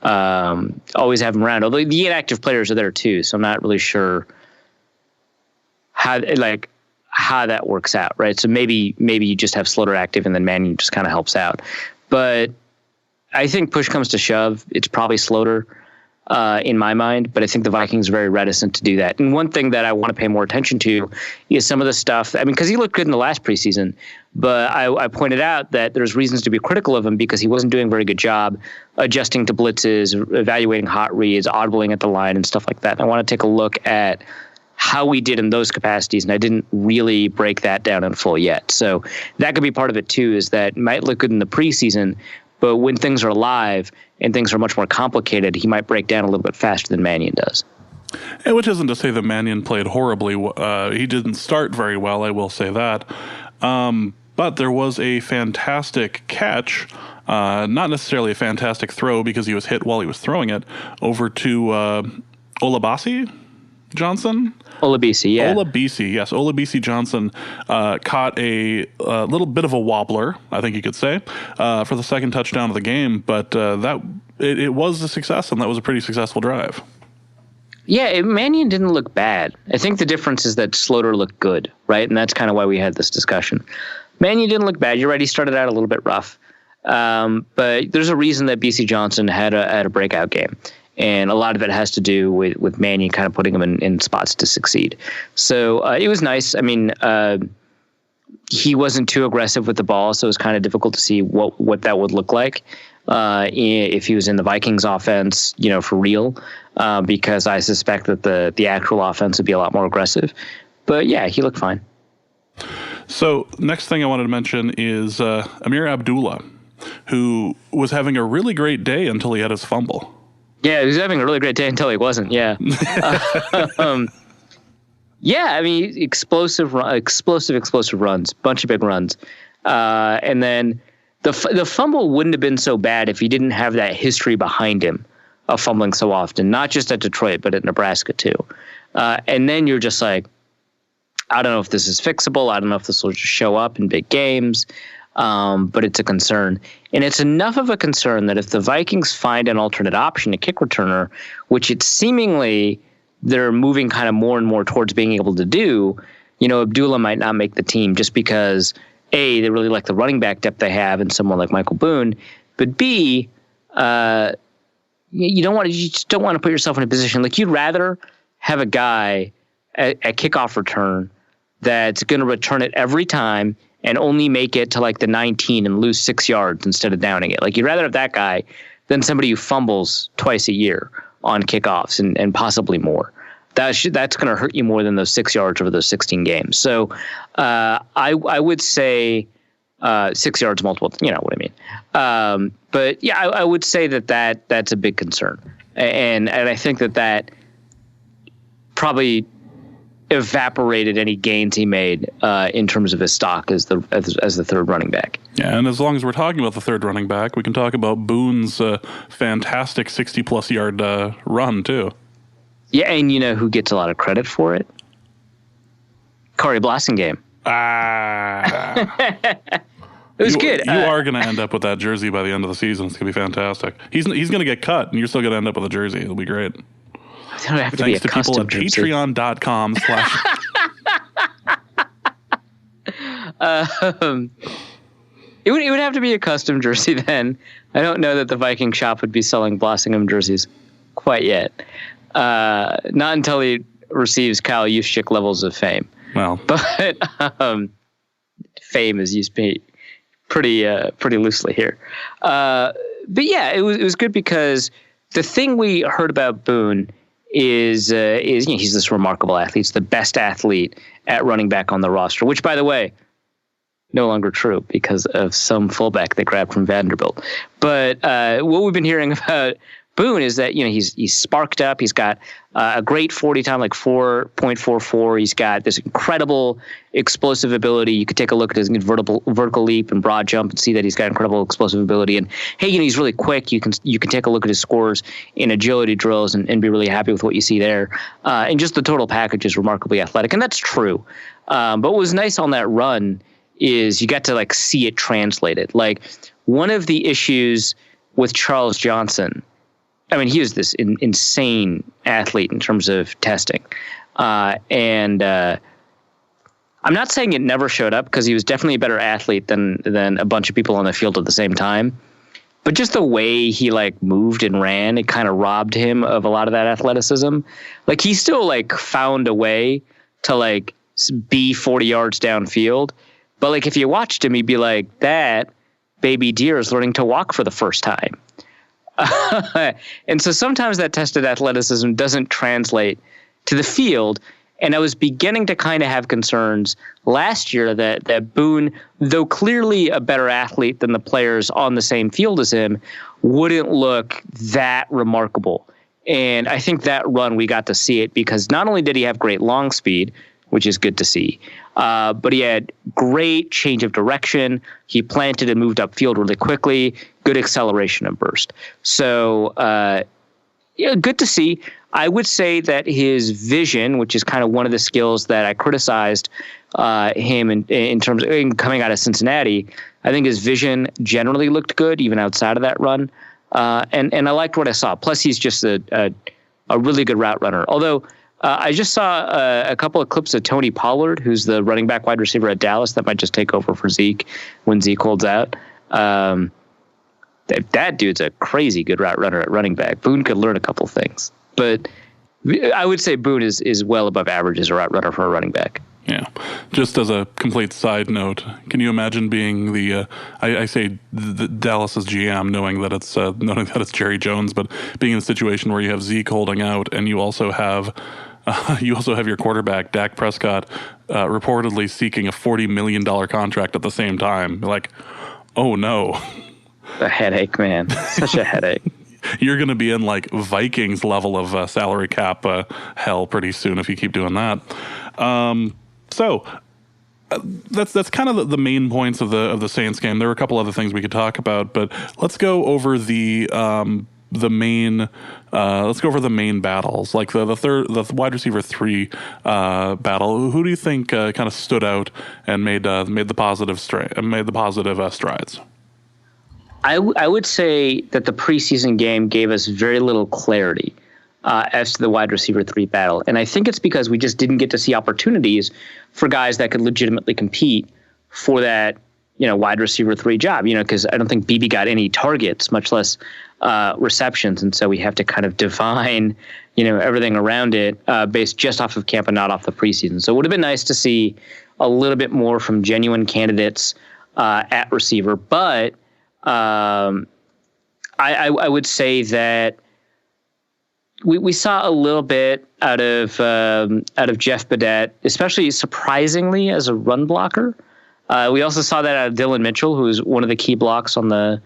always have him around. Although the inactive players are there too, so I'm not really sure how that works out, right? So maybe you just have Sloter active and then Mannion just kind of helps out. But I think push comes to shove, it's probably Sloter in my mind, but I think the Vikings are very reticent to do that. And one thing that I want to pay more attention to is some of the stuff, because he looked good in the last preseason, but I pointed out that there's reasons to be critical of him because he wasn't doing a very good job adjusting to blitzes, evaluating hot reads, audibling at the line and stuff like that. And I want to take a look at how we did in those capacities, and I didn't really break that down in full yet. So that could be part of it too, is that it might look good in the preseason, but when things are live and things are much more complicated, he might break down a little bit faster than Mannion does. And which isn't to say that Mannion played horribly. He didn't start very well, I will say that. But there was a fantastic catch, not necessarily a fantastic throw because he was hit while he was throwing it, over to Olabisi Johnson? Olabisi, yeah. Olabisi Johnson caught a little bit of a wobbler, I think you could say, for the second touchdown of the game. But it was a success, and that was a pretty successful drive. Yeah, Mannion didn't look bad. I think the difference is that Sloter looked good, right? And that's kind of why we had this discussion. Mannion didn't look bad. You're right, he started out a little bit rough. But there's a reason that BC Johnson had a breakout game. And a lot of it has to do with Mannion kind of putting him in spots to succeed. So it was nice. I mean, he wasn't too aggressive with the ball, so it was kind of difficult to see what that would look like if he was in the Vikings offense, for real, because I suspect that the actual offense would be a lot more aggressive. But yeah, he looked fine. So next thing I wanted to mention is Amir Abdullah, who was having a really great day until he had his fumble. Yeah, he was having a really great day until he wasn't. Yeah. Yeah, I mean, explosive runs, bunch of big runs. And then the fumble wouldn't have been so bad if he didn't have that history behind him of fumbling so often, not just at Detroit, but at Nebraska too. And then you're just like, I don't know if this is fixable. I don't know if this will just show up in big games. But it's a concern. And it's enough of a concern that if the Vikings find an alternate option, a kick returner, which it's seemingly they're moving kind of more and more towards being able to do, Abdullah might not make the team just because, A, they really like the running back depth they have in someone like Michael Boone, but B, you just don't want to put yourself in a position like you'd rather have a guy at kickoff return that's going to return it every time and only make it to like the 19 and lose 6 yards instead of downing it. Like you'd rather have that guy than somebody who fumbles twice a year on kickoffs and possibly more. That's going to hurt you more than those 6 yards over those 16 games. So I would say 6 yards multiple, you know what I mean. But yeah, I would say that's a big concern. And I think that probably evaporated any gains he made in terms of his stock as the third running back. Yeah, and as long as we're talking about the third running back, we can talk about Boone's fantastic 60-plus yard run, too. Yeah, and you know who gets a lot of credit for it? Corey Blasingame. It was good. You are going to end up with that jersey by the end of the season. It's going to be fantastic. He's going to get cut, and you're still going to end up with a jersy. It'll be great. Don't have to Thanks be a to people at jersey. Patreon.com/ It would have to be a custom jersey then. I don't know that the Viking shop would be selling Blassingham jerseys quite yet. Not until he receives Kyle Juszczyk levels of fame. Well, but fame is used pretty loosely here. But yeah, it was good because the thing we heard about Boone is he's this remarkable athlete. He's the best athlete at running back on the roster, which, by the way, no longer true because of some fullback they grabbed from Vanderbilt. But what we've been hearing about Boone is that, he's sparked up. He's got a great 40 time, like 4.44. He's got this incredible explosive ability. You could take a look at his vertical leap and broad jump and see that he's got incredible explosive ability. And hey, he's really quick. You can take a look at his scores in agility drills and be really happy with what you see there. And just the total package is remarkably athletic, and that's true. But what was nice on that run is you got to like see it translated. Like one of the issues with Charles Johnson, I mean, he was this insane athlete in terms of testing. And I'm not saying it never showed up because he was definitely a better athlete than a bunch of people on the field at the same time. But just the way he like moved and ran, it kind of robbed him of a lot of that athleticism. Like he still like found a way to like be 40 yards downfield. But like if you watched him, he'd be like, that baby deer is learning to walk for the first time. And so sometimes that tested athleticism doesn't translate to the field. And I was beginning to kind of have concerns last year that Boone, though clearly a better athlete than the players on the same field as him, wouldn't look that remarkable. And I think that run, we got to see it because not only did he have great long speed, which is good to see, but he had great change of direction. He planted and moved upfield really quickly, good acceleration and burst. So, good to see. I would say that his vision, which is kind of one of the skills that I criticized him in terms of coming out of Cincinnati, I think his vision generally looked good, even outside of that run. And I liked what I saw. Plus, he's just a really good route runner. Although, I just saw a couple of clips of Tony Pollard, who's the running back wide receiver at Dallas that might just take over for Zeke when Zeke holds out. That dude's a crazy good route runner at running back. Boone could learn a couple things. But I would say Boone is well above average as a route runner for a running back. Yeah. Just as a complete side note, can you imagine being the Dallas's GM, knowing that it's Jerry Jones, but being in a situation where you have Zeke holding out and you also have your quarterback Dak Prescott reportedly seeking a $40 million contract at the same time? Like, oh no, a headache, man, such a headache. You're going to be in like Vikings level of salary cap hell pretty soon if you keep doing that. So that's kind of the main points of the Saints game. There were a couple other things we could talk about, but let's go over the main battles, like the wide receiver 3 battle. Who do you think kind of stood out and made the positive strides? I would say that the preseason game gave us very little clarity as to the wide receiver 3 battle. And I think it's because we just didn't get to see opportunities for guys that could legitimately compete for that, wide receiver 3 job, because I don't think BB got any targets, much less receptions. And so we have to kind of define, everything around it based just off of camp and not off the preseason. So it would have been nice to see a little bit more from genuine candidates at receiver. But I would say that we saw a little bit out of Jeff Badette, especially surprisingly as a run blocker. We also saw that out of Dylan Mitchell, who was one of the key blocks on the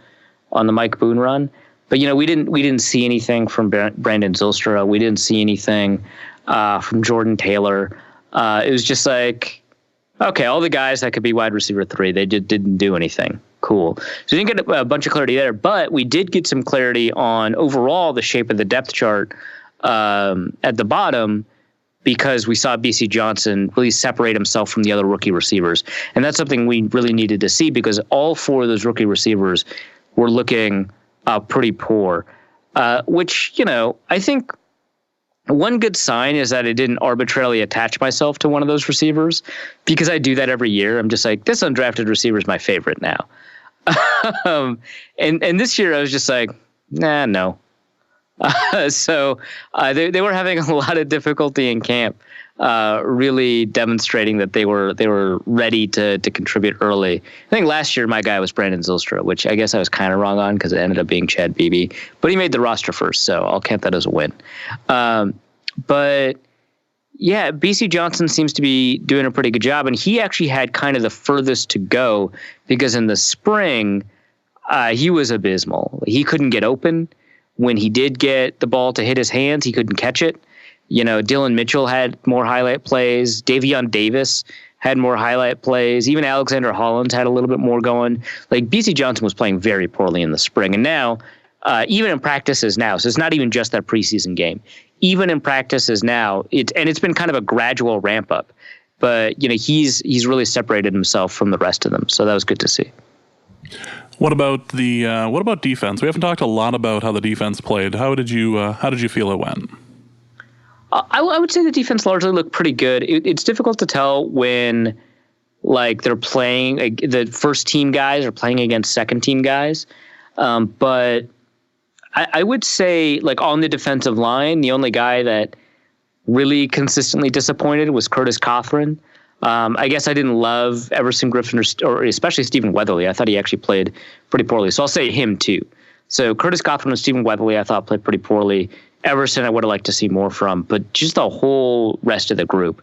Mike Boone run. But we didn't see anything from Brandon Zylstra. We didn't see anything from Jordan Taylor. It was just like, okay, all the guys that could be wide receiver 3, they didn't do anything. Cool. So we didn't get a bunch of clarity there, but we did get some clarity on overall the shape of the depth chart at the bottom, because we saw BC Johnson really separate himself from the other rookie receivers. And that's something we really needed to see, because all 4 of those rookie receivers were looking pretty poor, which, I think one good sign is that I didn't arbitrarily attach myself to one of those receivers, because I do that every year. I'm just like, this undrafted receiver is my favorite now. And this year I was just like, no. So they were having a lot of difficulty in camp, really demonstrating that they were ready to contribute early. I think last year my guy was Brandon Zylstra, which I guess I was kind of wrong on because it ended up being Chad Beebe, but he made the roster first, so I'll count that as a win. But yeah, BC Johnson seems to be doing a pretty good job, and he actually had kind of the furthest to go because in the spring he was abysmal. He couldn't get open. When he did get the ball to hit his hands, he couldn't catch it. You know, Dylan Mitchell had more highlight plays. Davion Davis had more highlight plays. Even Alexander Hollins had a little bit more going. Like, BC Johnson was playing very poorly in the spring. And now, even in practices now, so it's not even just that preseason game. Even in practices now, it's been kind of a gradual ramp up. But, you know, he's really separated himself from the rest of them. So that was good to see. What about defense? We haven't talked a lot about how the defense played. How did you feel it went? I would say the defense largely looked pretty good. It's difficult to tell when, like, they're playing the first team guys are playing against second team guys, but I would say, like, on the defensive line, the only guy that really consistently disappointed was Curtis Cothran. I guess I didn't love Everson Griffin or especially Stephen Weatherly. I thought he actually played pretty poorly. So I'll say him too. So Curtis Cothran and Stephen Weatherly I thought played pretty poorly. Everson I would have liked to see more from, but just the whole rest of the group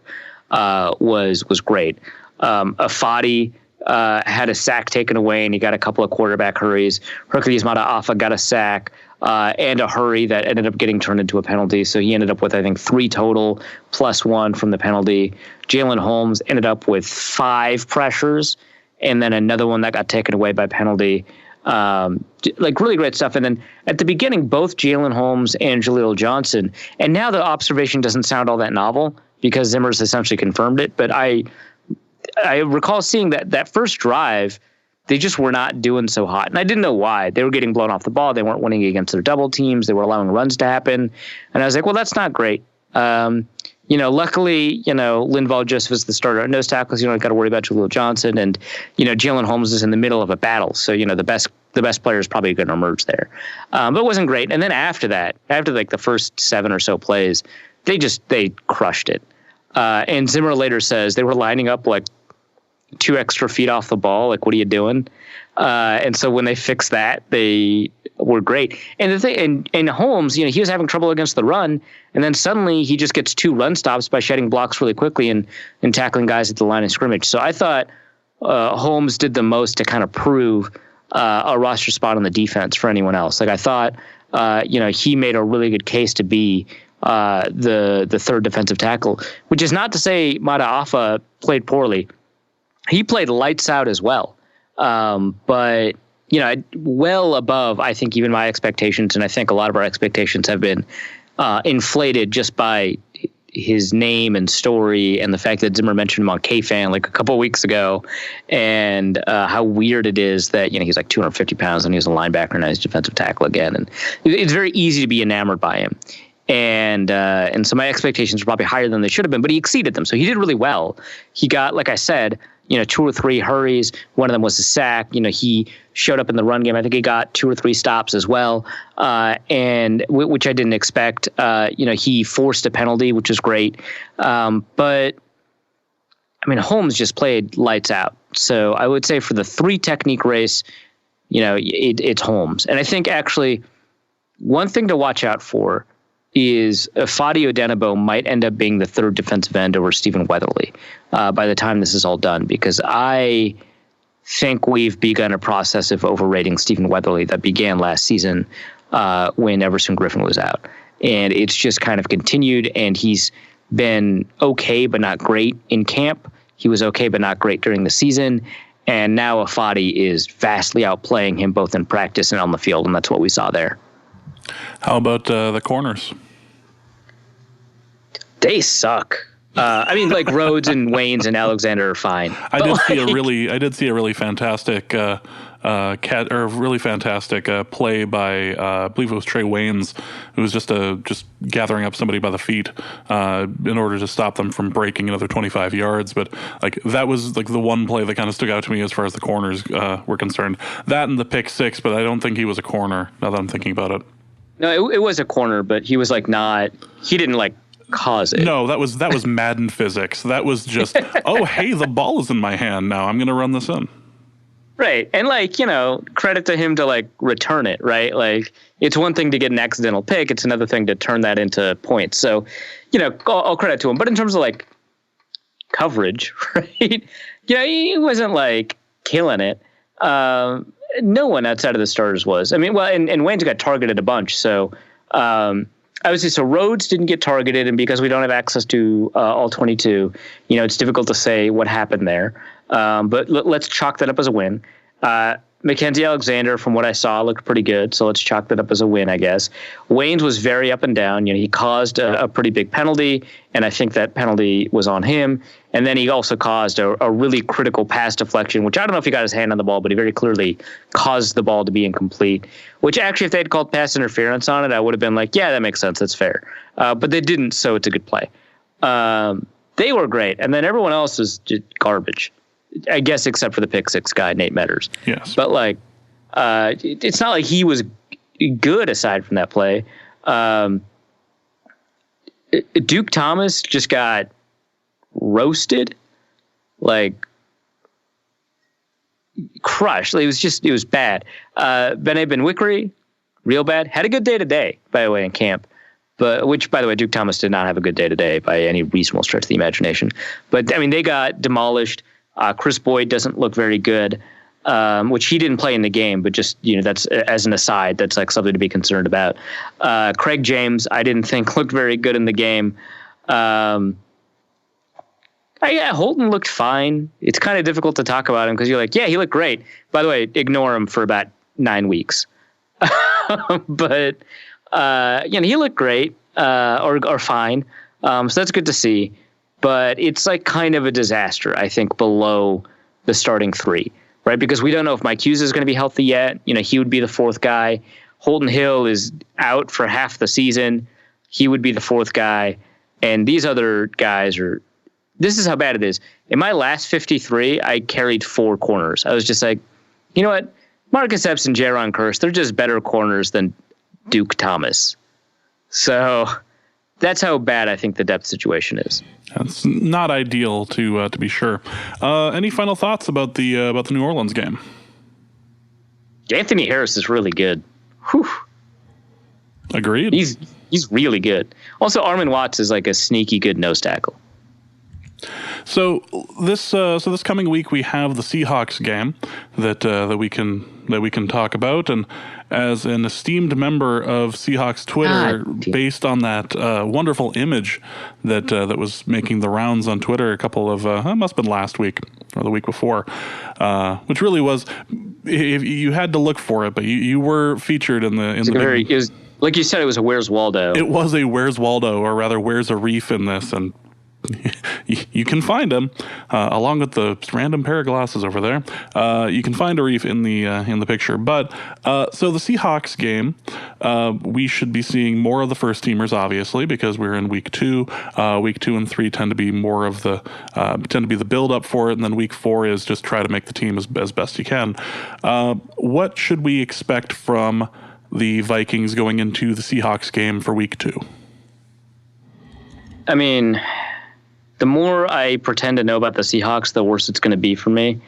was great. Afadi had a sack taken away and he got a couple of quarterback hurries. Hercules Mataafa got a sack and a hurry that ended up getting turned into a penalty. So he ended up with, I think, 3 total plus 1 from the penalty. Jalen Holmes ended up with 5 pressures and then another one that got taken away by penalty. Like, really great stuff. And then at the beginning, both Jalen Holmes and Jaleel Johnson, and now the observation doesn't sound all that novel because Zimmer's essentially confirmed it. But I recall seeing that first drive, they just were not doing so hot. And I didn't know why. They were getting blown off the ball. They weren't winning against their double teams. They were allowing runs to happen. And I was like, well, that's not great. You know, luckily, you know, Linval Joseph is the starter at nose tackles. You don't got to worry about Jaleel Johnson. And, you know, Jalen Holmes is in the middle of a battle. So, you know, the best player is probably going to emerge there. But it wasn't great. And then after like the first 7 or so plays, they crushed it. And Zimmer later says they were lining up like 2 extra feet off the ball. Like, what are you doing? And so when they fixed that, they were great. And the thing, and Holmes, you know, he was having trouble against the run, and then suddenly he just gets 2 run stops by shedding blocks really quickly and tackling guys at the line of scrimmage. So I thought Holmes did the most to kind of prove a roster spot on the defense for anyone else. Like, I thought, you know, he made a really good case to be the third defensive tackle, which is not to say Mataafa played poorly. He played lights out as well. But, you know, well above, I think, even my expectations. And I think a lot of our expectations have been inflated just by his name and story and the fact that Zimmer mentioned him on K-Fan like a couple of weeks ago, and how weird it is that, you know, he's like 250 pounds and he's a linebacker and he's defensive tackle again. And it's very easy to be enamored by him. And so my expectations were probably higher than they should have been, but he exceeded them. So he did really well. He got, like I said, you know, 2 or 3 hurries. One of them was a sack. You know, he showed up in the run game. I think he got 2 or 3 stops as well, and which I didn't expect. You know, he forced a penalty, which was great. But I mean, Holmes just played lights out. So I would say for the 3 technique race, you know, it's Holmes. And I think actually one thing to watch out for is Fadi Odenigbo might end up being the 3rd defensive end over Stephen Weatherly by the time this is all done, because I think we've begun a process of overrating Stephen Weatherly that began last season when Everson Griffin was out. And it's just kind of continued, and he's been okay but not great in camp. He was okay but not great during the season. And now Afadi is vastly outplaying him both in practice and on the field, and that's what we saw there. How about the corners? They suck. I mean, like Rhodes and Waynes and Alexander are fine. I did see a really fantastic play by I believe it was Trey Waynes, who was just gathering up somebody by the feet in order to stop them from breaking another 25 yards. But like that was like the one play that kind of stuck out to me as far as the corners were concerned. That and the pick 6, but I don't think he was a corner now that I'm thinking about it. No, it was a corner, but he was like he didn't like cause it. No, that was Madden physics. That was just, oh, hey, the ball is in my hand now. I'm going to run this in. Right. And like, credit to him to like return it, right? Like it's one thing to get an accidental pick. It's another thing to turn that into points. So, all credit to him. But in terms of like coverage, right? He wasn't like killing it. No one outside of the starters was. I mean, well, and Wayne's got targeted a bunch. So, obviously, so Rhodes didn't get targeted, and because we don't have access to all 22, it's difficult to say what happened there. But let's chalk that up as a win. Mackenzie Alexander, from what I saw, looked pretty good, so let's chalk that up as a win, I guess. Wayne's was very up and down. He caused a pretty big penalty, and I think that penalty was on him. And then he also caused a really critical pass deflection, which I don't know if he got his hand on the ball, but he very clearly caused the ball to be incomplete, which actually, if they had called pass interference on it, I would have been like, yeah, that makes sense. That's fair. But they didn't, so it's a good play. They were great. And then everyone else is just garbage, I guess, except for the pick six guy, Nate Metters. Yes. But like, it's not like he was good aside from that play. Duke Thomas just got roasted, like crushed. It was bad. Bene Benwikri, real bad. Had a good day today, by the way, in camp. Which, by the way, Duke Thomas did not have a good day today by any reasonable stretch of the imagination. But I mean, they got demolished. Chris Boyd doesn't look very good, which he didn't play in the game, but just, that's as an aside, that's like something to be concerned about. Craig James, I didn't think looked very good in the game. Holton looked fine. It's kind of difficult to talk about him because you're like, yeah, he looked great. By the way, ignore him for about 9 weeks. But, he looked great or fine. So that's good to see. But it's like kind of a disaster, I think, below the starting three, right? Because we don't know if Mike Hughes is going to be healthy yet. He would be the fourth guy. Holton Hill is out for half the season. He would be the fourth guy. And these other guys this is how bad it is. In my last 53, I carried 4 corners. I was just like, you know what? Marcus Epps and Jaron Kearse, they're just better corners than Duke Thomas. So that's how bad I think the depth situation is. That's not ideal to be sure. Any final thoughts about the New Orleans game? Anthony Harris is really good. Whew. Agreed. He's really good. Also, Armin Watts is like a sneaky good nose tackle. So this coming week we have the Seahawks game that we can talk about, and as an esteemed member of Seahawks Twitter, based on that wonderful image that was making the rounds on Twitter a couple of it must have been last week or the week before, which really was, if you had to look for it, but you were featured in the it was, like you said, it was a Where's Waldo. It was a Where's Waldo, or rather Where's Arif in this, and you can find him along with the random pair of glasses over there. You can find Arif in the picture. But so the Seahawks game, we should be seeing more of the first teamers, obviously, because we're in week 2. Week 2 and 3 tend to be more of the build up for it, and then week 4 is just try to make the team as best you can. What should we expect from the Vikings going into the Seahawks game for week 2? I mean, the more I pretend to know about the Seahawks, the worse it's going to be for me.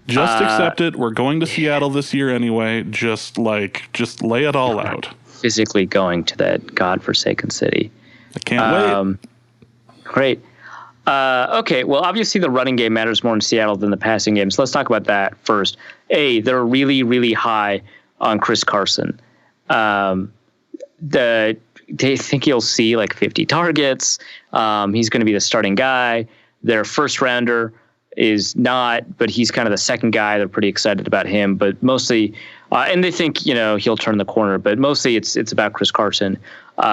Just accept it. We're going to Seattle this year anyway. Just lay it all out. Physically going to that godforsaken city. I can't wait. Great. Okay, well, obviously the running game matters more in Seattle than the passing game. So let's talk about that first. They're really, really high on Chris Carson. They think he'll see like 50 targets. He's going to be the starting guy. Their first rounder is not, but he's kind of the second guy. They're pretty excited about him, but mostly, and they think, he'll turn the corner, but mostly it's about Chris Carson,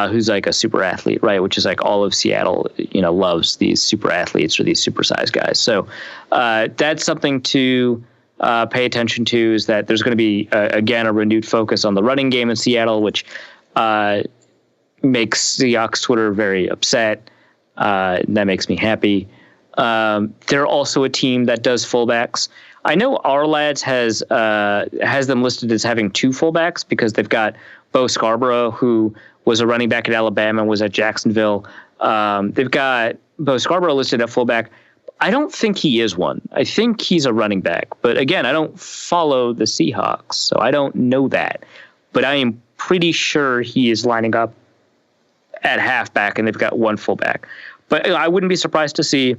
who's like a super athlete, right? Which is like all of Seattle, loves these super athletes or these supersized guys. So, that's something to pay attention to, is that there's going to be, again, a renewed focus on the running game in Seattle, which, makes Seahawks Twitter very upset. That makes me happy. They're also a team that does fullbacks. I know Our Lads has them listed as having 2 fullbacks because they've got Bo Scarborough, who was a running back at Alabama, was at Jacksonville. They've got Bo Scarborough listed at fullback. I don't think he is one. I think he's a running back. But again, I don't follow the Seahawks, so I don't know that. But I am pretty sure he is lining up at halfback, and they've got one fullback. But I wouldn't be surprised to see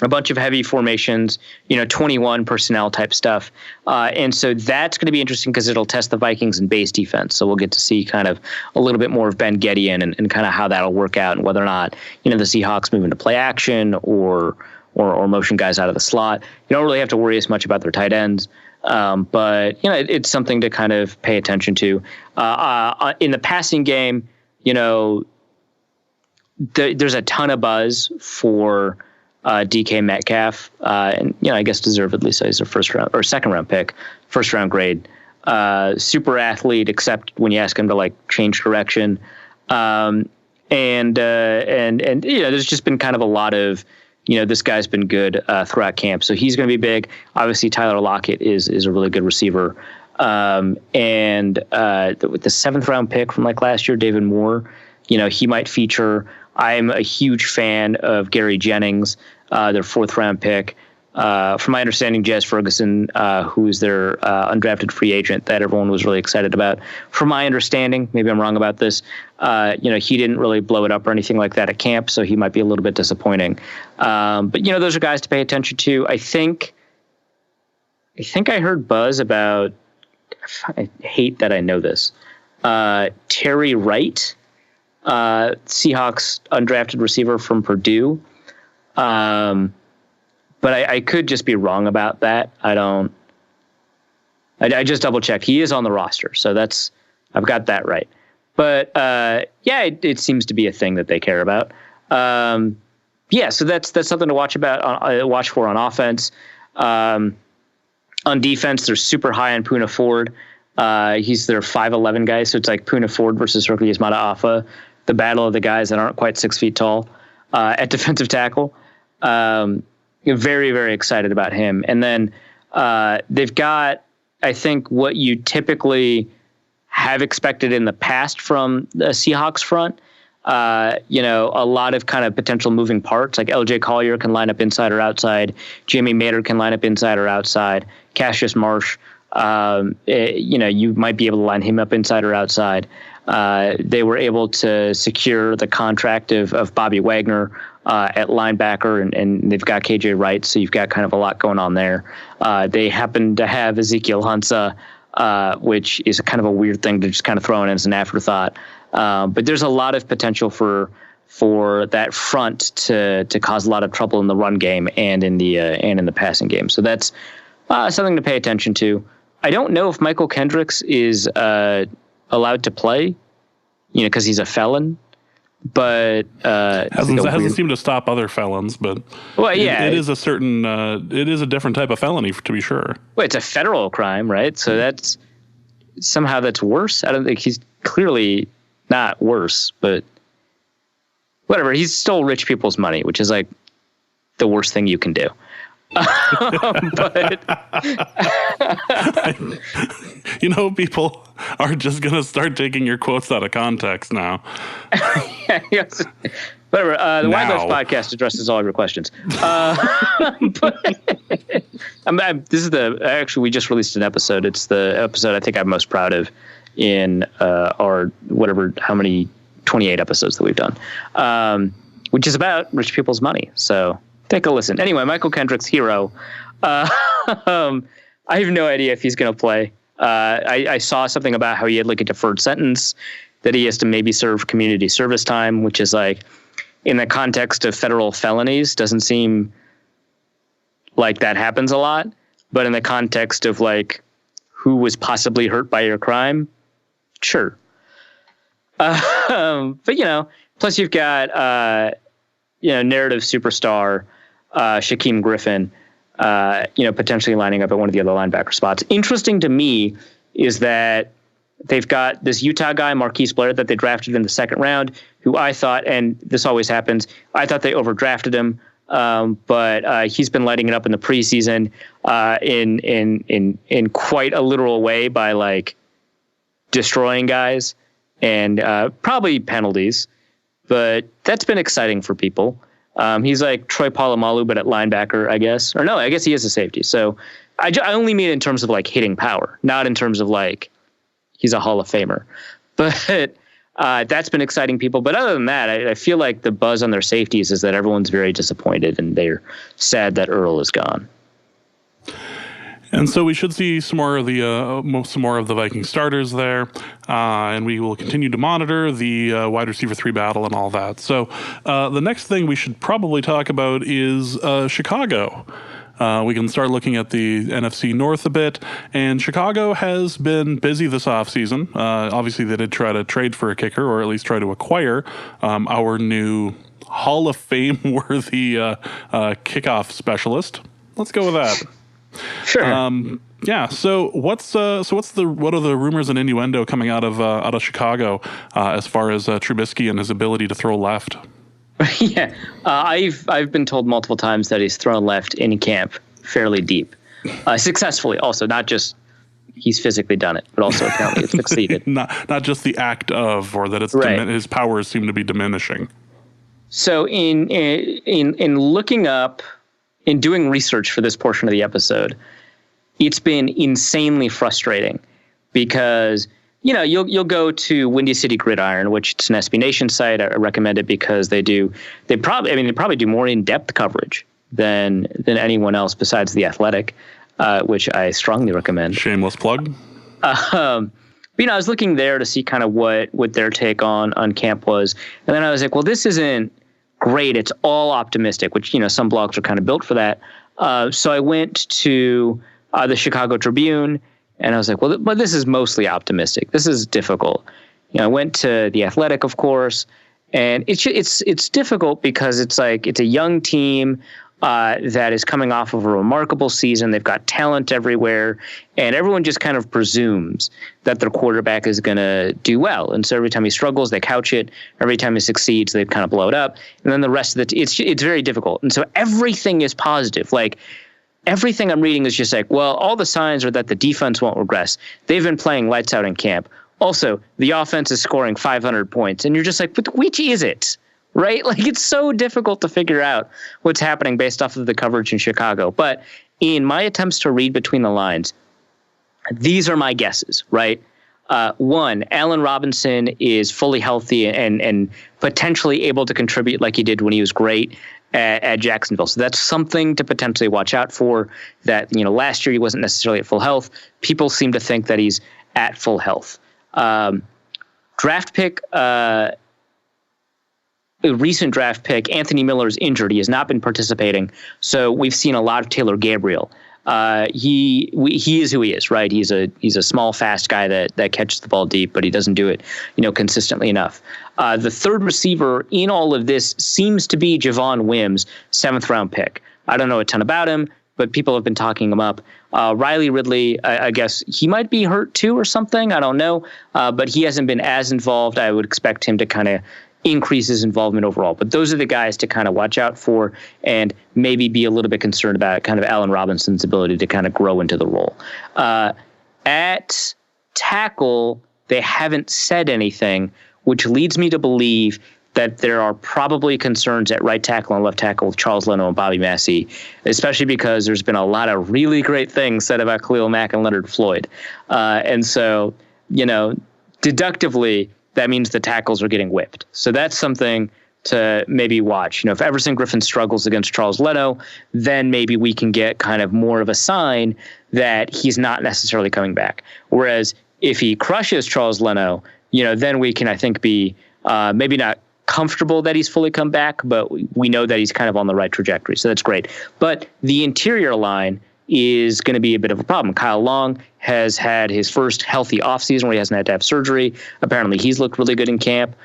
a bunch of heavy formations, 21 personnel type stuff. And so that's going to be interesting because it'll test the Vikings in base defense. So we'll get to see kind of a little bit more of Ben Gedeon and kind of how that'll work out and whether or not, the Seahawks move into play action or motion guys out of the slot. You don't really have to worry as much about their tight ends. But, it's something to kind of pay attention to. In the passing game, there's a ton of buzz for DK Metcalf, and I guess deservedly so. He's a second round pick, first round grade, super athlete, except when you ask him to change direction. And there's just been kind of a lot of, this guy's been good throughout camp, so he's going to be big. Obviously, Tyler Lockett is a really good receiver. With the 7th round pick from last year, David Moore, he might feature. I'm a huge fan of Gary Jennings, their 4th round pick. From my understanding, Jez Ferguson, who's their undrafted free agent that everyone was really excited about. From my understanding, maybe I'm wrong about this, he didn't really blow it up or anything like that at camp, so he might be a little bit disappointing. But those are guys to pay attention to. I think I heard buzz about, I hate that I know this, Terry Wright, Seahawks undrafted receiver from Purdue. But I could just be wrong about that. I just double checked. He is on the roster, so I've got that right. But it seems to be a thing that they care about. So that's something to watch for on offense. On defense, they're super high on Poona Ford. He's their 5'11" guy, so it's like Poona Ford versus Hercules Mataafa, the battle of the guys that aren't quite 6 feet tall at defensive tackle. Very, very excited about him. And then they've got, I think, what you typically have expected in the past from the Seahawks front. A lot of kind of potential moving parts, like LJ Collier can line up inside or outside. Jimmy Mater can line up inside or outside. Cassius Marsh, you might be able to line him up inside or outside. They were able to secure the contract of Bobby Wagner at linebacker, and they've got KJ Wright, so you've got kind of a lot going on there. They happen to have Ezekiel Hunsa, which is kind of a weird thing to just kind of throw in as an afterthought. But there's a lot of potential for that front to cause a lot of trouble in the run game and in the passing game. So that's something to pay attention to. I don't know if Michael Kendricks is allowed to play, because he's a felon. But hasn't seemed to stop other felons. But it is a certain it is a different type of felony, to be sure. Well, it's a federal crime, right? So that's worse. I don't think he's clearly not worse, but whatever. He stole rich people's money, which is like the worst thing you can do. But people are just going to start taking your quotes out of context now. Yes. Whatever. The Wide Left podcast addresses all of your questions. We just released an episode. It's the episode I think I'm most proud of in our how many 28 episodes that we've done, which is about rich people's money. So take a listen. Anyway, Michael Kendrick's hero. I have no idea if he's going to play. I saw something about how he had a deferred sentence that he has to maybe serve community service time, which is in the context of federal felonies, doesn't seem like that happens a lot. But in the context of who was possibly hurt by your crime, sure. But plus you've got narrative superstar Shaquem Griffin, potentially lining up at one of the other linebacker spots. Interesting to me is that they've got this Utah guy, Marquise Blair, that they drafted in the 2nd round, who I thought, and this always happens, I thought they overdrafted him, but he's been lighting it up in the preseason in quite a literal way by destroying guys and probably penalties. But that's been exciting for people. He's like Troy Polamalu, but at linebacker, I guess. Or no, I guess he is a safety. So I only mean in terms of like hitting power, not in terms of like he's a Hall of Famer. But that's been exciting people. But other than that, I feel like the buzz on their safeties is that everyone's very disappointed and they're sad that Earl is gone. And so we should see some more of the Viking starters there, and we will continue to monitor the wide receiver 3 battle and all that. So the next thing we should probably talk about is Chicago. We can start looking at the NFC North a bit, and Chicago has been busy this offseason. Obviously, they did try to trade for a kicker, or at least try to acquire our new Hall of Fame-worthy kickoff specialist. Let's go with that. Sure. Yeah. So what are the rumors and innuendo coming out of Chicago as far as Trubisky and his ability to throw left? Yeah, I've been told multiple times that he's thrown left in camp fairly deep, successfully. Also, not just he's physically done it, but also apparently it's succeeded. not just the act of, or that it's right. His powers seem to be diminishing. So in looking up. In doing research for this portion of the episode, it's been insanely frustrating because, you'll go to Windy City Gridiron, which it's an SB Nation site. I recommend it because they probably do more in-depth coverage than anyone else besides The Athletic, which I strongly recommend. Shameless plug. But, I was looking there to see kind of what their take on camp was. And then I was like, well, this isn't great. It's all optimistic, which, some blogs are kind of built for that. So I went to the Chicago Tribune and I was like, well, but this is mostly optimistic. This is difficult. I went to The Athletic, of course, and it's difficult because it's like, it's a young team that is coming off of a remarkable season. They've got talent everywhere, and everyone just kind of presumes that their quarterback is going to do well. And so every time he struggles, they couch it. Every time he succeeds, they kind of blow it up. And then the rest of it's very difficult. And so everything is positive. Like everything I'm reading is just like, well, all the signs are that the defense won't regress. They've been playing lights out in camp. Also, the offense is scoring 500 points. And you're just like, but which is it? Right? Like it's so difficult to figure out what's happening based off of the coverage in Chicago. But in my attempts to read between the lines, these are my guesses, right? One, Allen Robinson is fully healthy and potentially able to contribute like he did when he was great at Jacksonville. So that's something to potentially watch out for. That, last year he wasn't necessarily at full health. People seem to think that he's at full health. Draft pick, a recent draft pick, Anthony Miller is injured. He has not been participating. So we've seen a lot of Taylor Gabriel. He is who he is, right? He's a small, fast guy that catches the ball deep, but he doesn't do it, consistently enough. The third receiver in all of this seems to be Javon Wims, 7th round pick. I don't know a ton about him, but people have been talking him up. Riley Ridley, I guess he might be hurt too or something. I don't know. But he hasn't been as involved. I would expect him to kind of increase his involvement overall. But those are the guys to kind of watch out for and maybe be a little bit concerned about kind of Allen Robinson's ability to kind of grow into the role. At tackle, they haven't said anything, which leads me to believe that there are probably concerns at right tackle and left tackle with Charles Leno and Bobby Massey, especially because there's been a lot of really great things said about Khalil Mack and Leonard Floyd. And so, deductively, that means the tackles are getting whipped. So that's something to maybe watch. If Everson Griffin struggles against Charles Leno, then maybe we can get kind of more of a sign that he's not necessarily coming back. Whereas if he crushes Charles Leno, then we can, I think, be maybe not comfortable that he's fully come back, but we know that he's kind of on the right trajectory. So that's great. But the interior line is going to be a bit of a problem. Kyle Long has had his first healthy offseason where he hasn't had to have surgery. Apparently he's looked really good in camp.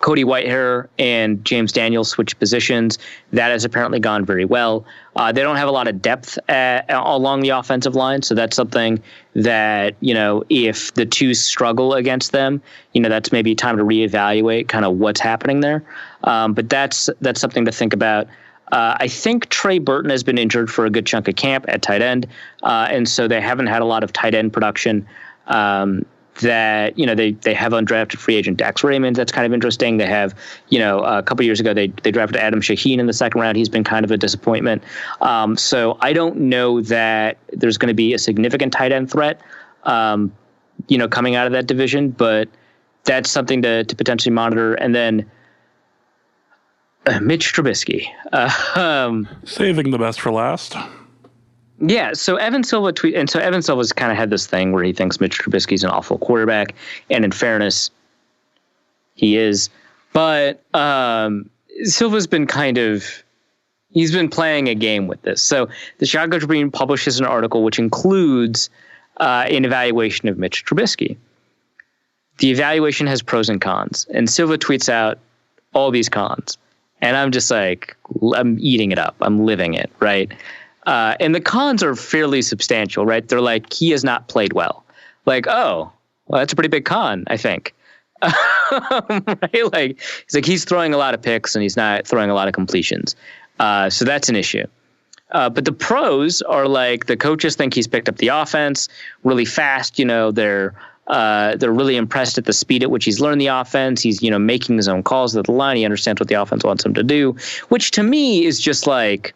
Cody Whitehair and James Daniels switch positions. That has apparently gone very well. They don't have a lot of depth along the offensive line, so that's something that, if the two struggle against them, that's maybe time to reevaluate kind of what's happening there. But that's something to think about. I think Trey Burton has been injured for a good chunk of camp at tight end, and so they haven't had a lot of tight end production. That, they have undrafted free agent Dax Raymond. That's kind of interesting. They have, a couple years ago, they drafted Adam Shaheen in the second round. He's been kind of a disappointment. So I don't know that there's going to be a significant tight end threat, coming out of that division, but that's something to potentially monitor. And then Mitch Trubisky. Saving the best for last. Yeah, so Evan Silva Evan Silva's kind of had this thing where he thinks Mitch Trubisky's an awful quarterback, and in fairness, he is. But Silva's been he's been playing a game with this. So the Chicago Tribune publishes an article which includes an evaluation of Mitch Trubisky. The evaluation has pros and cons, and Silva tweets out all these cons, and I'm just like, I'm eating it up. I'm living it, right? And the cons are fairly substantial, right? They're like, he has not played well. Like, oh, well, that's a pretty big con, I think. Right? Like, he's throwing a lot of picks and he's not throwing a lot of completions. So that's an issue. But the pros are like, the coaches think he's picked up the offense really fast. They're really impressed at the speed at which he's learned the offense. He's, making his own calls at the line. He understands what the offense wants him to do, which to me is just like,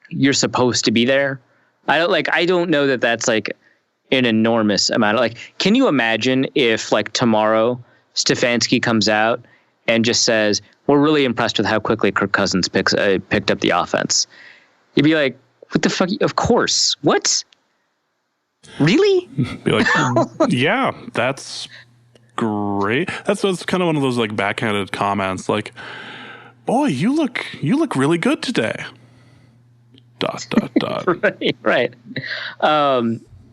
you're supposed to be there. I don't know that that's like an enormous amount of can you imagine if tomorrow Stefanski comes out and just says, we're really impressed with how quickly Kirk Cousins picked up the offense. You'd be like, what the fuck? Of course. What? Really? Be like, yeah, that's great. That's kind of one of those backhanded comments. Like, boy, you look really good today. ... Right.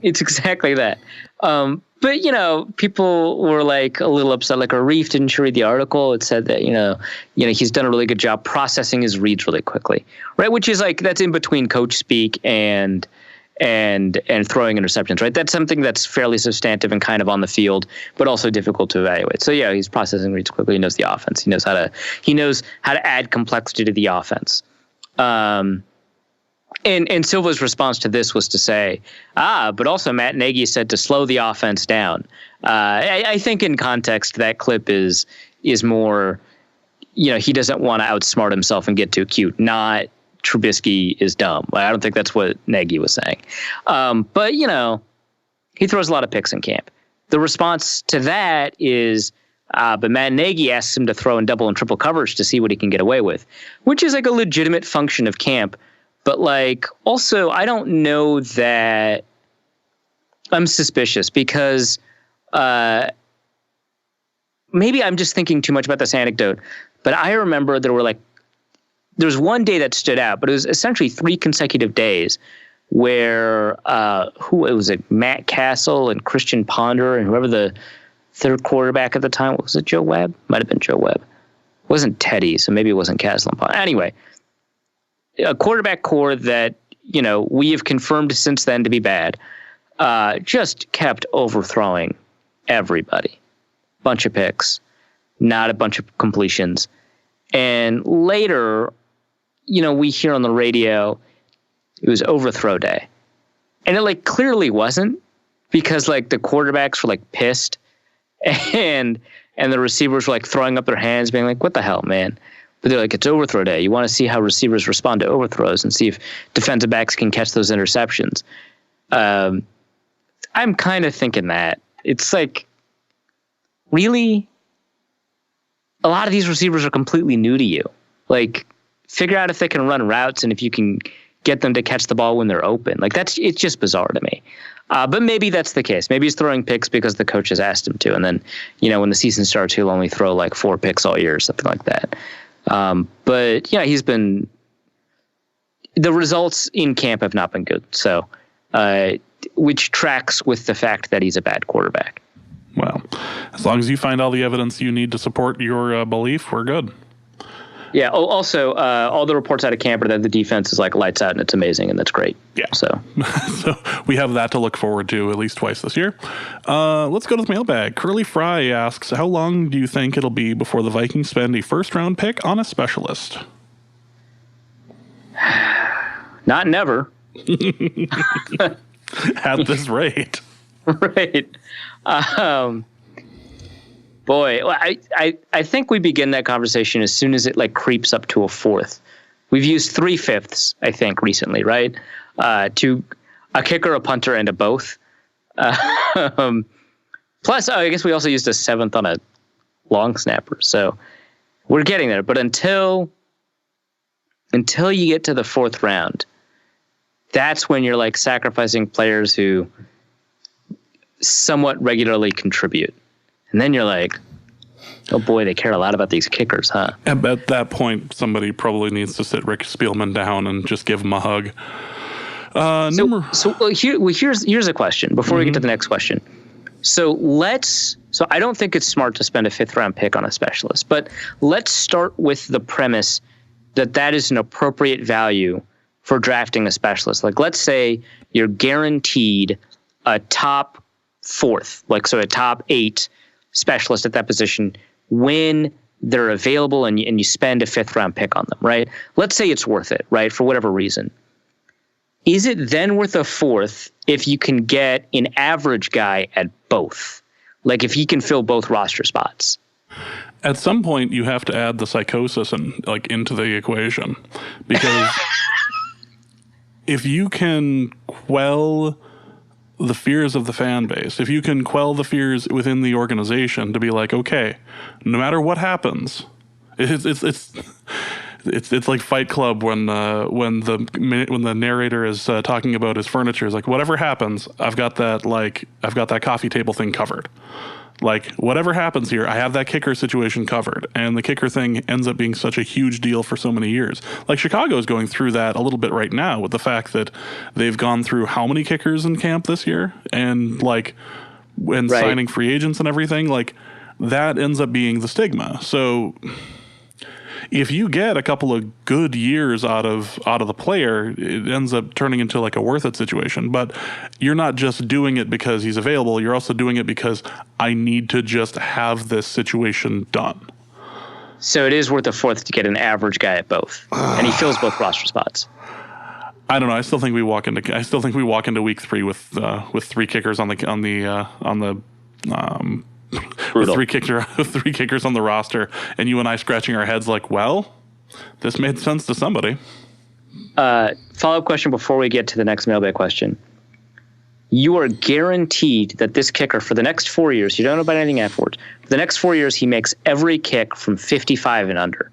It's exactly that. But, people were a little upset. Arif didn't read the article. It said that, he's done a really good job processing his reads really quickly. Right. Which is that's in between coach speak and throwing interceptions. Right. That's something that's fairly substantive and kind of on the field, but also difficult to evaluate. So, yeah, he's processing reads quickly. He knows the offense. He knows how to add complexity to the offense. And Silva's response to this was to say, but also Matt Nagy said to slow the offense down. I think in context, that clip is more, he doesn't want to outsmart himself and get too cute, not Trubisky is dumb. I don't think that's what Nagy was saying. But, he throws a lot of picks in camp. The response to that is, but Matt Nagy asks him to throw in double and triple coverage to see what he can get away with, which is a legitimate function of camp. But also, I don't know that I'm suspicious because maybe I'm just thinking too much about this anecdote. But I remember there was one day that stood out, but it was essentially 3 consecutive days where Matt Castle and Christian Ponder and whoever the third quarterback at the time was it Joe Webb? Might have been Joe Webb. It wasn't Teddy, so maybe it wasn't Castle and Ponder. Anyway. A quarterback core that, we have confirmed since then to be bad, just kept overthrowing everybody. Bunch of picks, not a bunch of completions. And later, we hear on the radio, it was overthrow day. And it clearly wasn't because the quarterbacks were pissed and the receivers were throwing up their hands being what the hell, man? But they're it's overthrow day. You want to see how receivers respond to overthrows and see if defensive backs can catch those interceptions. I'm kind of thinking that. It's really? A lot of these receivers are completely new to you. Figure out if they can run routes and if you can get them to catch the ball when they're open. It's just bizarre to me. But maybe that's the case. Maybe he's throwing picks because the coach has asked him to. And then, when the season starts, he'll only throw 4 picks all year or something like that. But yeah, the results in camp have not been good. So, which tracks with the fact that he's a bad quarterback. Well, as long as you find all the evidence you need to support your belief, we're good. Yeah. Also, all the reports out of camp are that the defense is lights out and it's amazing and that's great. Yeah. So, so we have that to look forward to at least twice this year. Let's go to the mailbag. Curly Fry asks, how long do you think it'll be before the Vikings spend a first-round pick on a specialist? Not never. At this rate. Right. Boy, I think we begin that conversation as soon as it like creeps up to a fourth. We've used 3/5, I think, recently, right? To a kicker, a punter, and a both. Plus, I guess we also used a seventh on a long snapper. So we're getting there. But until you get to the fourth round, that's when you're like sacrificing players who somewhat regularly contribute. And then you're like, oh boy, they care a lot about these kickers, huh? At that point, somebody probably needs to sit Rick Spielman down and just give him a hug. Here's a question before we get to the next question. So I don't think it's smart to spend a 5th round pick on a specialist, but let's start with the premise that is an appropriate value for drafting a specialist. Like, let's say you're guaranteed a top 4th, like, so a top 8 specialist at that position when they're available and you spend a 5th round pick on them, right? Let's say it's worth it, right? For whatever reason. Is it then worth a 4th if you can get an average guy at both? Like if he can fill both roster spots? At some point, you have to add the psychosis into the equation, because if you can quell the fears of the fan base, if you can quell the fears within the organization to be like, okay, no matter what happens, it's like Fight Club when the narrator is talking about his furniture. It's like, whatever happens, I've got that coffee table thing covered. Like, whatever happens here, I have that kicker situation covered. And the kicker thing ends up being such a huge deal for so many years. Like, Chicago is going through that a little bit right now with the fact that they've gone through how many kickers in camp this year? And, signing free agents and everything. Like, that ends up being the stigma. So if you get a couple of good years out of the player, it ends up turning into like a worth it situation. But you're not just doing it because he's available. You're also doing it because I need to just have this situation done. So it is worth a 4th to get an average guy at both, and he fills both roster spots. I don't know. I still think we walk into week 3 with 3 kickers with 3 kickers on the roster, and you and I scratching our heads like, well, this made sense to somebody. Follow-up question before we get to the next mailbag question. You are guaranteed that this kicker for the next 4 years, you don't know about anything afterwards, for the next 4 years he makes every kick from 55 and under.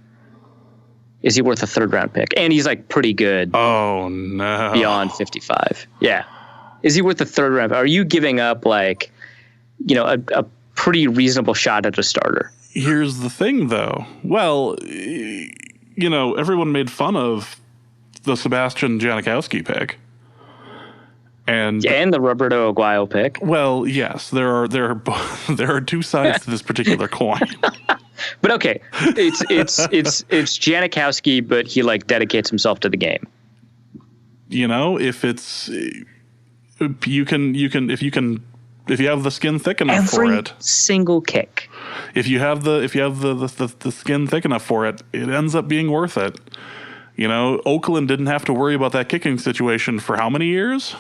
Is he worth a 3rd round pick? And he's like pretty good. Oh no. Beyond 55. Yeah. Is he worth a 3rd round? Are you giving up a pretty reasonable shot at a starter? Here's the thing, though. Well, everyone made fun of the Sebastian Janikowski pick, and the Roberto Aguayo pick. Well, yes, there are 2 sides to this particular coin. But okay, it's Janikowski, but he dedicates himself to the game. If you have the skin thick enough for it, every single kick. If you have the skin thick enough for it, it ends up being worth it. Oakland didn't have to worry about that kicking situation for how many years?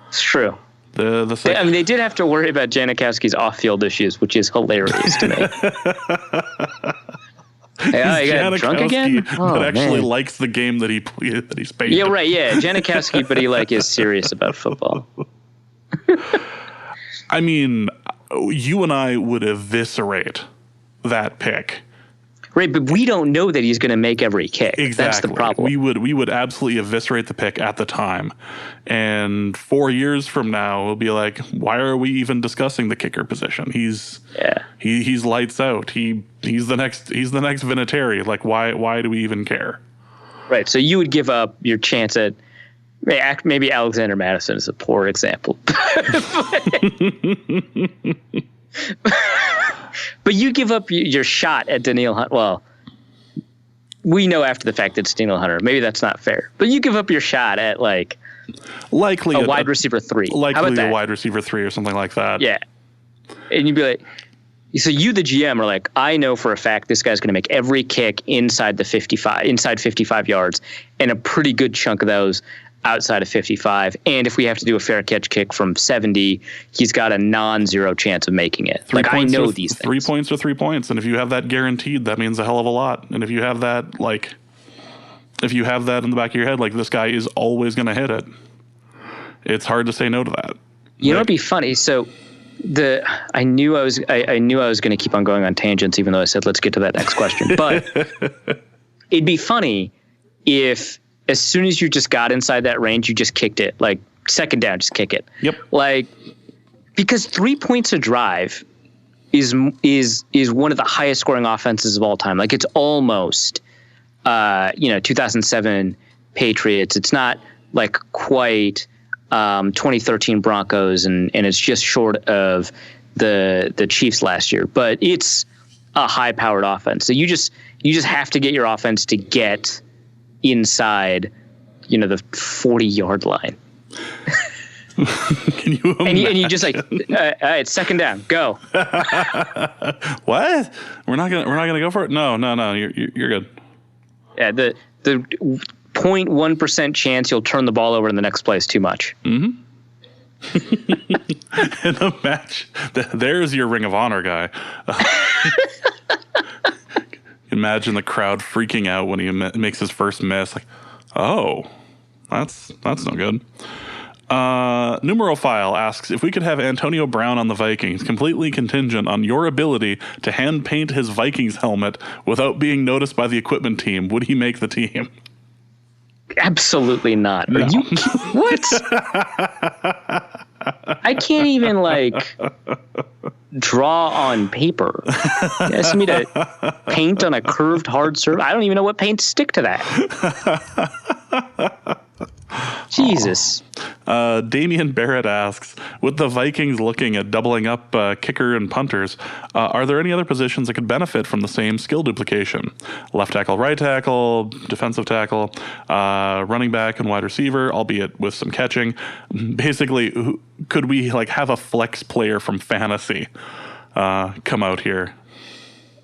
It's true. They did have to worry about Janikowski's off-field issues, which is hilarious to me. Hey, you got drunk again? That actually likes the game that he's paid. Yeah, right. Yeah, Janikowski, but he is serious about football. I mean, you and I would eviscerate that pick. Right, but we don't know that he's going to make every kick. Exactly. That's the problem. We would absolutely eviscerate the pick at the time. And 4 years from now, we'll be like, why are we even discussing the kicker position? He's lights out. He's the next Vinatieri. Like, why do we even care? Right. So you would give up your chance at maybe Alexander Madison is a poor example. But you give up your shot at Danielle Hunter. Well, we know after the fact it's Danielle Hunter. Maybe that's not fair. But you give up your shot at likely a wide receiver 3. Likely a wide receiver 3 or something like that. Yeah. And you'd be like, so you, the GM, are like, I know for a fact this guy's going to make every kick inside 55 yards, and a pretty good chunk of those outside of 55. And if we have to do a fair catch kick from 70, he's got a non-zero chance of making it. I know these things. 3 points or 3 points. And if you have that guaranteed, that means a hell of a lot. And if you have that, if you have that in the back of your head, this guy is always going to hit it, it's hard to say no to that. You know, it'd be funny. So I knew I was going to keep on going on tangents, even though I said, let's get to that next question. But it'd be funny if, as soon as you just got inside that range, you just kicked it. Second down, just kick it. Yep. Because 3 points a drive is one of the highest scoring offenses of all time. It's almost, 2007 Patriots. It's not quite 2013 Broncos, and it's just short of the Chiefs last year. But it's a high powered offense. So you just have to get your offense to get inside, the 40-yard line. Can you imagine? And you just all right, second down, go. What? We're not gonna go for it. No. You're good. Yeah, the 0.1% chance you'll turn the ball over in the next play is too much. Mm-hmm. In a match, there's your Ring of Honor guy. Imagine the crowd freaking out when he makes his first miss. Oh, that's no good. Numerophile asks if we could have Antonio Brown on the Vikings, completely contingent on your ability to hand paint his Vikings helmet without being noticed by the equipment team. Would he make the team? Absolutely not. No. What? I can't even draw on paper. You asked me to paint on a curved hard surface. I don't even know what paints stick to that. Jesus. Damian Barrett asks, with the Vikings looking at doubling up kicker and punters, are there any other positions that could benefit from the same skill duplication? Left tackle, right tackle, defensive tackle, running back and wide receiver, albeit with some catching. Basically, could we have a flex player from fantasy come out here?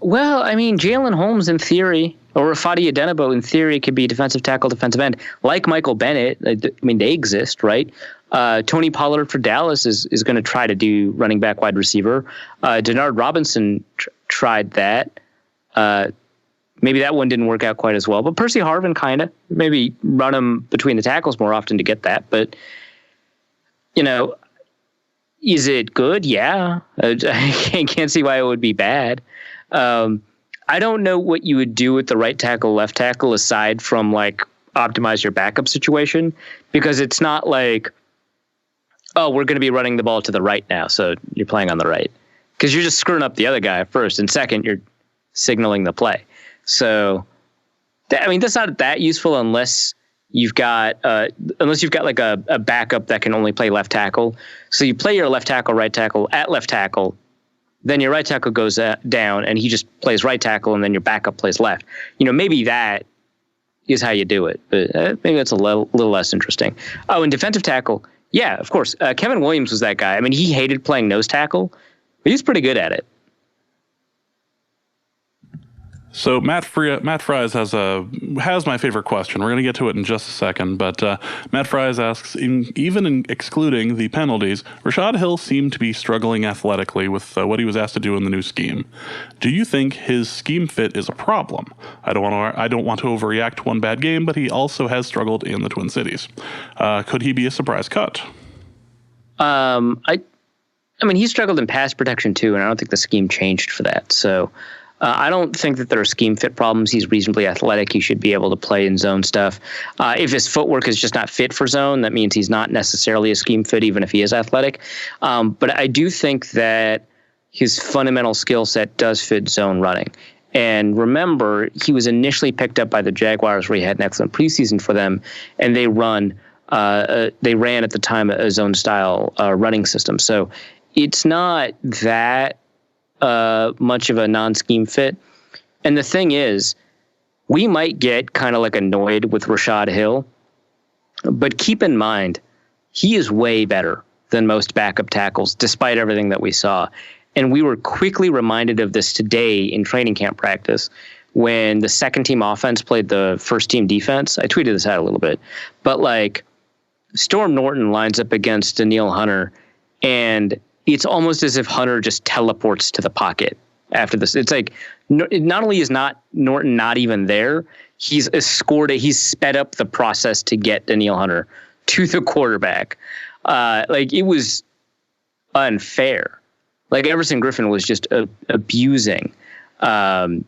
Well, I mean, Jalen Holmes in theory, or Fadi Adenabo in theory, could be defensive tackle, defensive end, like Michael Bennett. I mean, they exist, right? Tony Pollard for Dallas is going to try to do running back, wide receiver. Denard Robinson tried that. Maybe that one didn't work out quite as well, but Percy Harvin kind of maybe run him between the tackles more often to get that. But, is it good? Yeah. I can't see why it would be bad. I don't know what you would do with the right tackle, left tackle, aside from optimize your backup situation, because it's not oh, we're going to be running the ball to the right now, so you're playing on the right, because you're just screwing up the other guy first, and second, you're signaling the play. So, that's not that useful unless you've got a backup that can only play left tackle. So you play your left tackle, right tackle at left tackle. Then your right tackle goes down and he just plays right tackle, and then your backup plays left. Maybe that is how you do it, but maybe that's a little less interesting. Oh, and defensive tackle. Yeah, of course. Kevin Williams was that guy. I mean, he hated playing nose tackle, but he's pretty good at it. So Matt Fries has my favorite question. We're going to get to it in just a second, but Matt Fries asks, even excluding the penalties, Rashad Hill seemed to be struggling athletically with what he was asked to do in the new scheme. Do you think his scheme fit is a problem? I don't want to overreact to one bad game, but he also has struggled in the Twin Cities. Could he be a surprise cut? I mean, he struggled in pass protection too, and I don't think the scheme changed for that. So. I don't think that there are scheme fit problems. He's reasonably athletic. He should be able to play in zone stuff. If his footwork is just not fit for zone, that means he's not necessarily a scheme fit, even if he is athletic. But I do think that his fundamental skill set does fit zone running. And remember, he was initially picked up by the Jaguars, where he had an excellent preseason for them, and they ran at the time a zone style running system. So it's not that much of a non-scheme fit. And the thing is, we might get kind of annoyed with Rashad Hill, but keep in mind, he is way better than most backup tackles, despite everything that we saw. And we were quickly reminded of this today in training camp practice when the second team offense played the first team defense. I tweeted this out a little bit, but Storm Norton lines up against Danielle Hunter, and it's almost as if Hunter just teleports to the pocket after this. It's like not only is Norton not even there, he's sped up the process to get Danielle Hunter to the quarterback. Like, it was unfair. Like, Everson Griffin was just abusing. Who's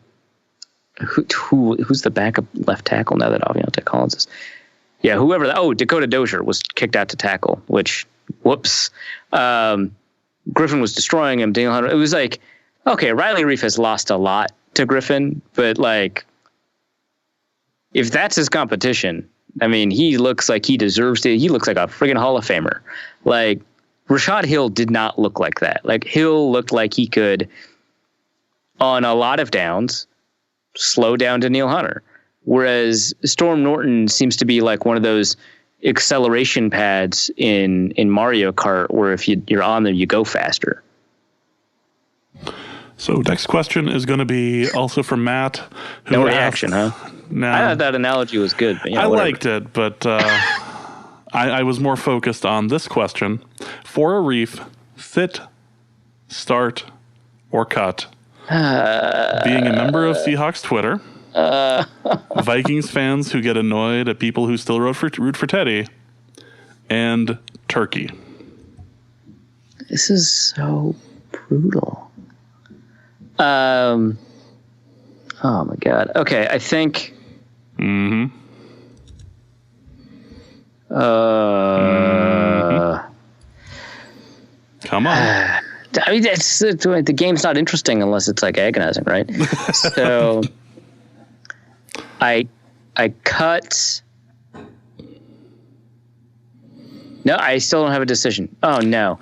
the backup left tackle now that Aviante Collins is? Yeah, Dakota Dozier was kicked out to tackle, which, whoops. Griffin was destroying him. Danielle Hunter. It was like, okay, Riley Reiff has lost a lot to Griffin, but like, if that's his competition, I mean, he looks like he deserves it. He looks like a friggin' Hall of Famer. Like, Rashad Hill did not look like that. Like, Hill looked like he could, on a lot of downs, slow down Danielle Hunter. Whereas Storm Norton seems to be like one of those acceleration pads in Mario Kart where if you're on there, you go faster. So next question is going to be also from Matt. No reaction, huh? No. I thought that analogy was good. But, I liked it, but I was more focused on this question. For Arif, sit, start, or cut? Being a member of Seahawks Twitter, Vikings fans who get annoyed at people who still root for Teddy, and turkey. This is so brutal. Oh my God. Okay, I think. Mm-hmm. Come on. I mean, the game's not interesting unless it's like agonizing, right? So I cut. No, I still don't have a decision. Oh no.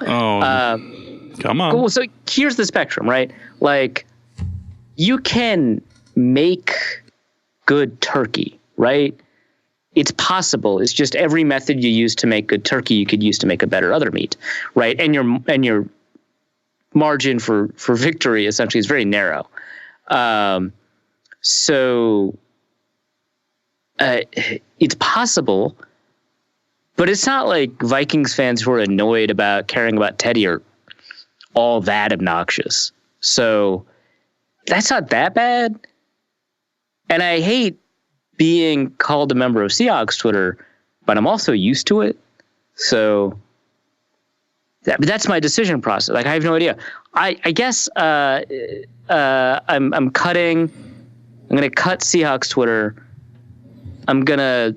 Come on. Cool. So here's the spectrum, right? Like, you can make good turkey, right? It's possible. It's just every method you use to make good turkey, you could use to make a better other meat, right? And your margin for victory essentially is very narrow. So it's possible, but it's not like Vikings fans who are annoyed about caring about Teddy are all that obnoxious. So that's not that bad. And I hate being called a member of Seahawks Twitter, but I'm also used to it. So that's my decision process. Like, I have no idea. I guess I'm cutting. I'm going to cut Seahawks Twitter. I'm going to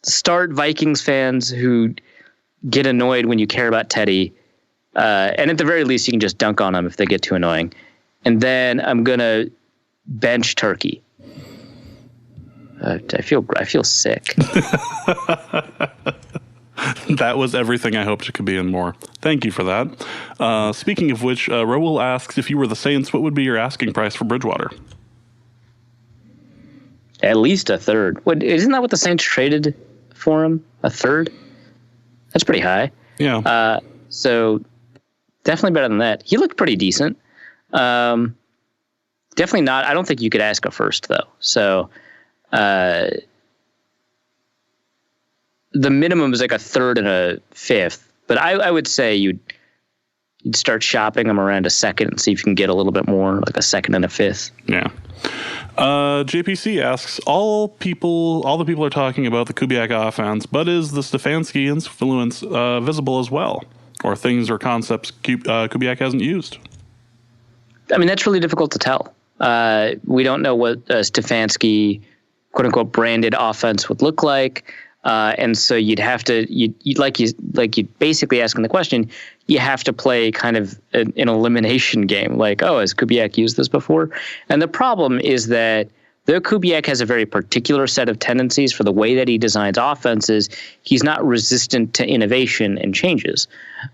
start Vikings fans who get annoyed when you care about Teddy. And at the very least, you can just dunk on them if they get too annoying. And then I'm going to bench turkey. I feel sick. That was everything I hoped it could be and more. Thank you for that. Speaking of which, Raul asks, if you were the Saints, what would be your asking price for Bridgewater? At least a third. Isn't that what the Saints traded for him? A third? That's pretty high. Yeah. So definitely better than that. He looked pretty decent. Definitely not. I don't think you could ask a first, though. So the minimum is like a third and a fifth. But I would say you'd start shopping them around a second and see if you can get a little bit more, like a second and a fifth. Yeah. JPC asks, all the people are talking about the Kubiak offense, but is the Stefanski influence visible as well? Or things or concepts Kubiak hasn't used? I mean, that's really difficult to tell. We don't know what Stefanski, quote unquote, branded offense would look like. And so you'd have to, you basically asking the question, you have to play kind of an elimination game. Like, oh, has Kubiak used this before? And the problem is that though Kubiak has a very particular set of tendencies for the way that he designs offenses, he's not resistant to innovation and changes.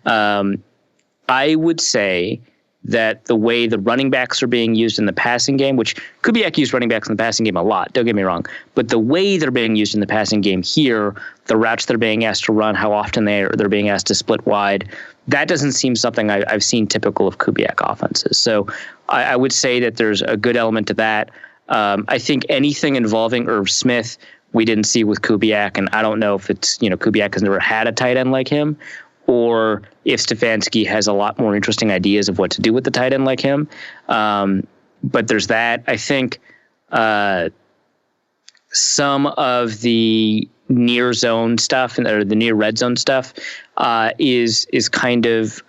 I would say that the way the running backs are being used in the passing game, which Kubiak used running backs in the passing game a lot, don't get me wrong, but the way they're being used in the passing game here, the routes they're being asked to run, how often they're being asked to split wide, that doesn't seem something I've seen typical of Kubiak offenses. So I would say that there's a good element to that. I think anything involving Irv Smith we didn't see with Kubiak, and I don't know if it's, Kubiak has never had a tight end like him, or if Stefanski has a lot more interesting ideas of what to do with the tight end like him. But there's that. I think some of the near zone stuff or the near red zone stuff is kind of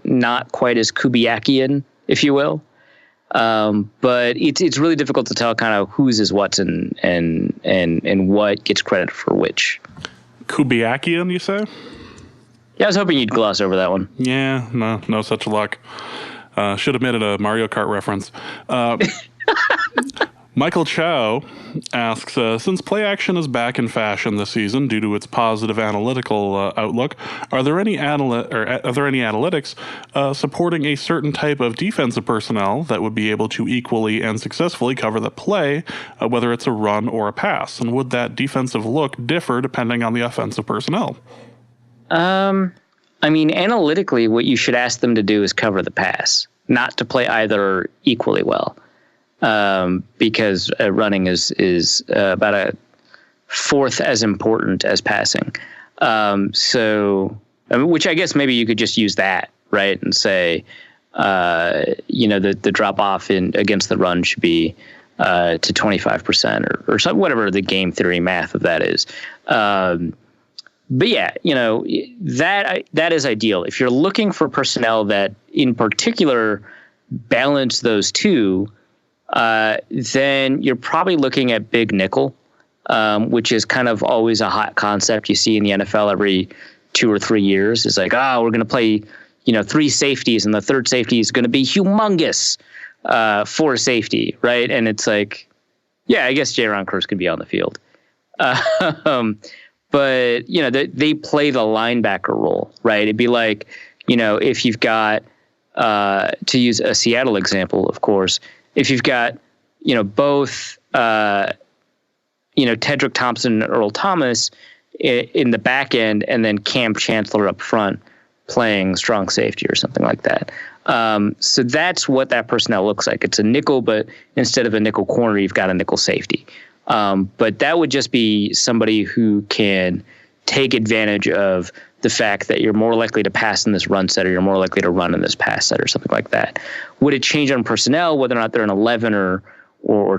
not quite as Kubiakian, if you will. But it's really difficult to tell kind of whose is what's and what gets credit for which. Kubiakian, you say? Yeah, I was hoping you'd gloss over that one. Yeah, no such luck. Should have made it a Mario Kart reference. Michael Chow asks, since play action is back in fashion this season due to its positive analytical outlook, are there any analytics supporting a certain type of defensive personnel that would be able to equally and successfully cover the play, whether it's a run or a pass? And would that defensive look differ depending on the offensive personnel? Analytically, what you should ask them to do is cover the pass, not to play either equally well. Because running is about a fourth as important as passing. Which I guess maybe you could just use that, right? And say, the drop off against the run should be to 25% or something, whatever the game theory math of that is. But yeah, that is ideal. If you're looking for personnel that in particular balance those two, then you're probably looking at big nickel, which is kind of always a hot concept you see in the NFL every 2 or 3 years. It's like, we're going to play, 3 safeties, and the third safety is going to be humongous for safety, right? And it's like, yeah, I guess Jaron Curse could be on the field. But, they play the linebacker role, right? It'd be like, if you've got, to use a Seattle example, of course, if you've got, both, Tedrick Thompson and Earl Thomas in the back end, and then Cam Chancellor up front playing strong safety or something like that. So that's what that personnel looks like. It's a nickel, but instead of a nickel corner, you've got a nickel safety. But that would just be somebody who can take advantage of the fact that you're more likely to pass in this run set, or you're more likely to run in this pass set, or something like that. Would it change on personnel, whether or not they're an 11 or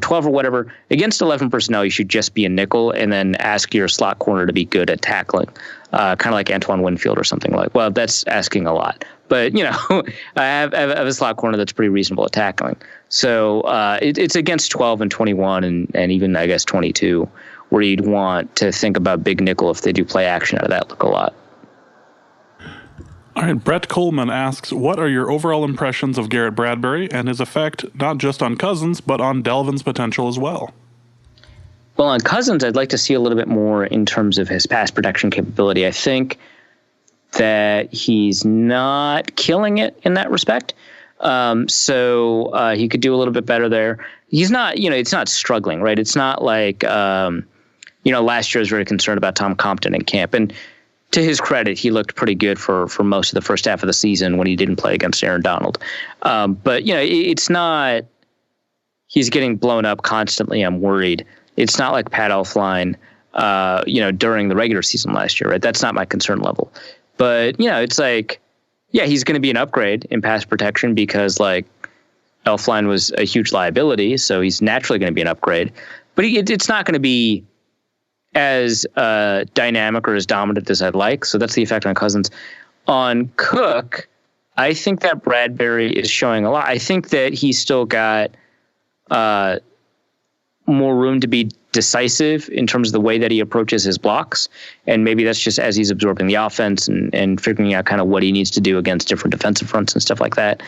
12 or whatever? Against 11 personnel, you should just be a nickel, and then ask your slot corner to be good at tackling, kind of like Antoine Winfield or something like. Well, that's asking a lot, but I have a slot corner that's pretty reasonable at tackling. So it's against 12 and 21 and even I guess 22, where you'd want to think about big nickel if they do play action out of that look a lot. All right, Brett Coleman asks, what are your overall impressions of Garrett Bradbury and his effect not just on Cousins, but on Delvin's potential as well? Well, on Cousins, I'd like to see a little bit more in terms of his pass protection capability. I think that he's not killing it in that respect. So he could do a little bit better there. He's not, it's not struggling, right? It's not like, last year I was very concerned about Tom Compton in camp. And to his credit, he looked pretty good for most of the first half of the season when he didn't play against Aaron Donald. But, it's not, he's getting blown up constantly. I'm worried. It's not like Pat Elflein, during the regular season last year, right? That's not my concern level. But, it's like, yeah, he's going to be an upgrade in pass protection because, like, Elflein was a huge liability, so he's naturally going to be an upgrade. But it's not going to be as dynamic or as dominant as I'd like. So that's the effect on Cousins. On Cook, I think that Bradbury is showing a lot. I think that he's still got more room to be decisive in terms of the way that he approaches his blocks. And maybe that's just as he's absorbing the offense and figuring out kind of what he needs to do against different defensive fronts and stuff like that.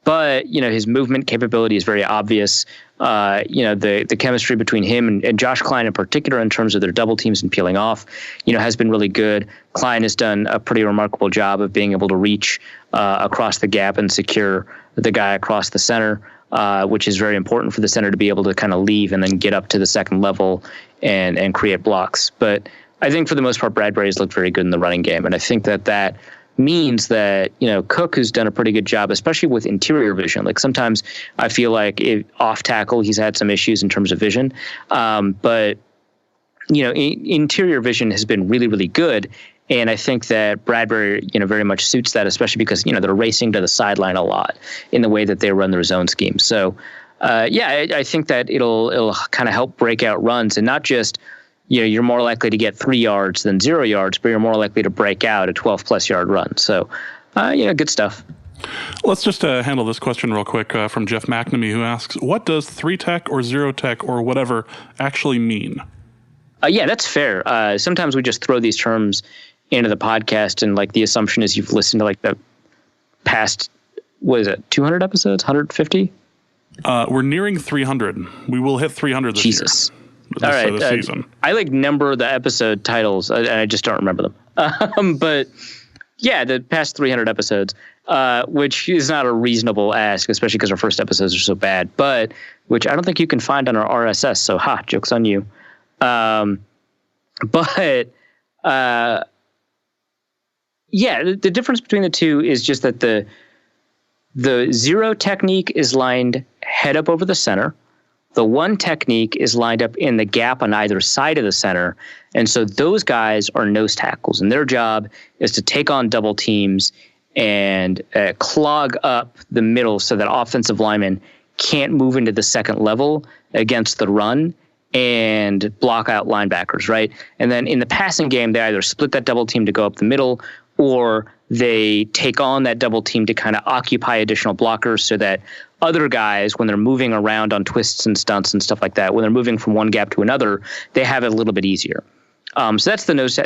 But, his movement capability is very obvious. The chemistry between him and Josh Klein in particular in terms of their double teams and peeling off, has been really good. Klein has done a pretty remarkable job of being able to reach across the gap and secure the guy across the center, which is very important for the center to be able to kind of leave and then get up to the second level and create blocks. But I think for the most part, Bradbury's looked very good in the running game. And I think that means that, Cook, who's done a pretty good job, especially with interior vision. Like sometimes I feel like off tackle, he's had some issues in terms of vision. But interior vision has been really, really good. And I think that Bradbury, very much suits that, especially because, they're racing to the sideline a lot in the way that they run their zone scheme. So, I think that it'll kind of help break out runs, and not just, you're more likely to get 3 yards than 0 yards, but you're more likely to break out a 12-plus yard run. So, good stuff. Let's just handle this question real quick from Jeff McNamee, who asks, what does 3-tech or 0-tech or whatever actually mean? Yeah, that's fair. Sometimes we just throw these terms into the podcast, and like the assumption is you've listened to like the past, 200 episodes, 150? We're nearing 300. We will hit 300 this year. All right. This season. I number the episode titles, and I just don't remember them. But yeah, the past 300 episodes, which is not a reasonable ask, especially because our first episodes are so bad, but which I don't think you can find on our RSS. So, joke's on you. The difference between the two is just that the 0 technique is lined head up over the center. The 1 technique is lined up in the gap on either side of the center. And so those guys are nose tackles, and their job is to take on double teams and clog up the middle so that offensive linemen can't move into the second level against the run and block out linebackers, right? And then in the passing game, they either split that double team to go up the middle, or they take on that double team to kind of occupy additional blockers so that other guys, when they're moving around on twists and stunts and stuff like that, when they're moving from one gap to another, they have it a little bit easier. So that's the nose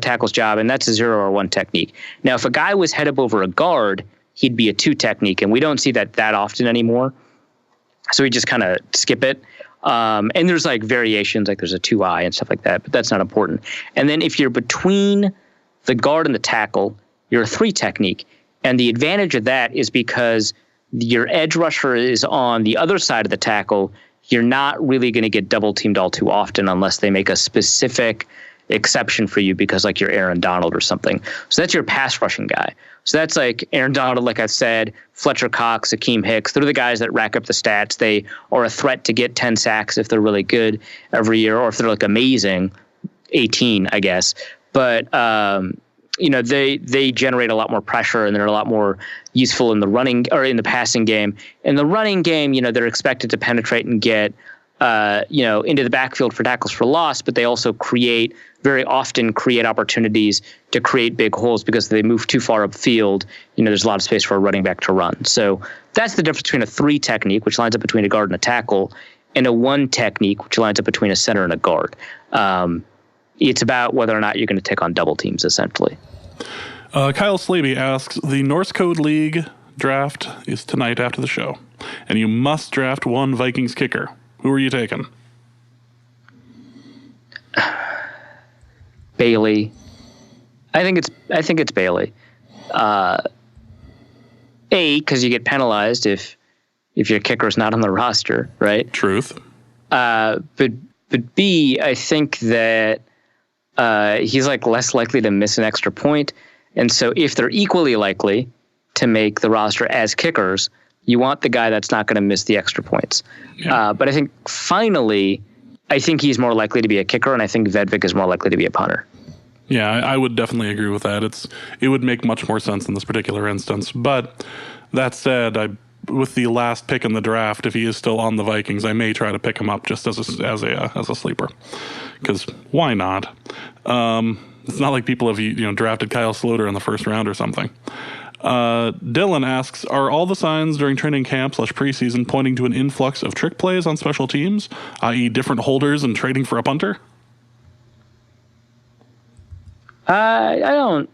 tackle's job, and that's a 0 or 1 technique. Now, if a guy was head up over a guard, he'd be a 2 technique, and we don't see that often anymore. So we just kind of skip it. And there's like variations, like there's a 2-eye and stuff like that, but that's not important. And then if you're between the guard and the tackle, you're a 3 technique. And the advantage of that is because your edge rusher is on the other side of the tackle, you're not really going to get double teamed all too often unless they make a specific exception for you because like you're Aaron Donald or something. So that's your pass rushing guy. So that's like Aaron Donald, like I've said, Fletcher Cox, Akeem Hicks. They're the guys that rack up the stats. They are a threat to get 10 sacks if they're really good every year, or if they're like amazing, 18, I guess. But, they generate a lot more pressure, and they're a lot more useful in the running or in the passing game. In the running game, they're expected to penetrate and get, into the backfield for tackles for loss, but they also very often create opportunities to create big holes because if they move too far upfield, there's a lot of space for a running back to run. So that's the difference between a 3 technique, which lines up between a guard and a tackle, and a 1 technique, which lines up between a center and a guard. It's about whether or not you're going to take on double teams, essentially. Kyle Slaby asks, the Norse Code League draft is tonight after the show, and you must draft 1 Vikings kicker. Who are you taking? Bailey. I think it's Bailey. Because you get penalized if your kicker's not on the roster, right? Truth. But B, I think that he's like less likely to miss an extra point. And so if they're equally likely to make the roster as kickers, you want the guy that's not going to miss the extra points. Yeah. But I think finally, he's more likely to be a kicker, and I think Vedvik is more likely to be a punter. Yeah, I would definitely agree with that. It would make much more sense in this particular instance. But that said, with the last pick in the draft, if he is still on the Vikings, I may try to pick him up just as a sleeper. Because why not? It's not like people have drafted Kyle Sloter in the first round or something. Dylan asks, are all the signs during training camp / preseason pointing to an influx of trick plays on special teams, i.e. different holders and trading for a punter? I don't.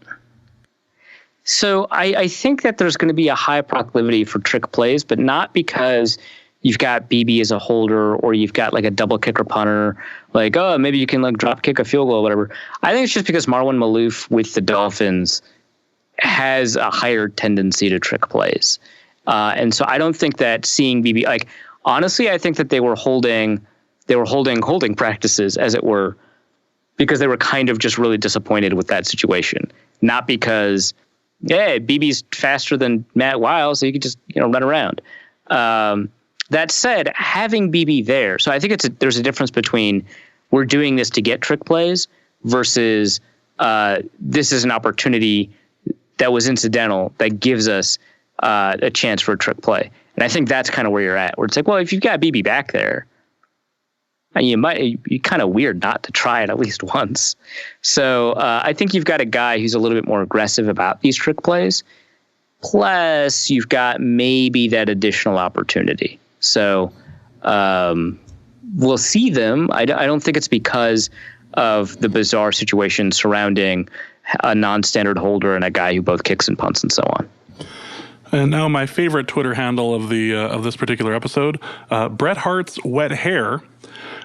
So I think that there's going to be a high proclivity for trick plays, but not because you've got BB as a holder or you've got like a double kicker punter, like, oh, maybe you can like drop kick a field goal or whatever. I think it's just because Marwan Malouf with the Dolphins has a higher tendency to trick plays. And so I don't think that seeing BB, like, honestly, I think that they were holding practices, as it were, because they were kind of just really disappointed with that situation. Not because yeah, BB's faster than Matt Wiles, so you can just, run around. That said, having BB there, so I think there's a difference between we're doing this to get trick plays versus this is an opportunity that was incidental that gives us a chance for a trick play. And I think that's kind of where you're at, where it's like, well, if you've got BB back there, you're kind of weird not to try it at least once. So I think you've got a guy who's a little bit more aggressive about these trick plays. Plus, you've got maybe that additional opportunity. So we'll see them. I don't think it's because of the bizarre situation surrounding a non-standard holder and a guy who both kicks and punts and so on. And now my favorite Twitter handle of this particular episode, Bret Hart's Wet Hair,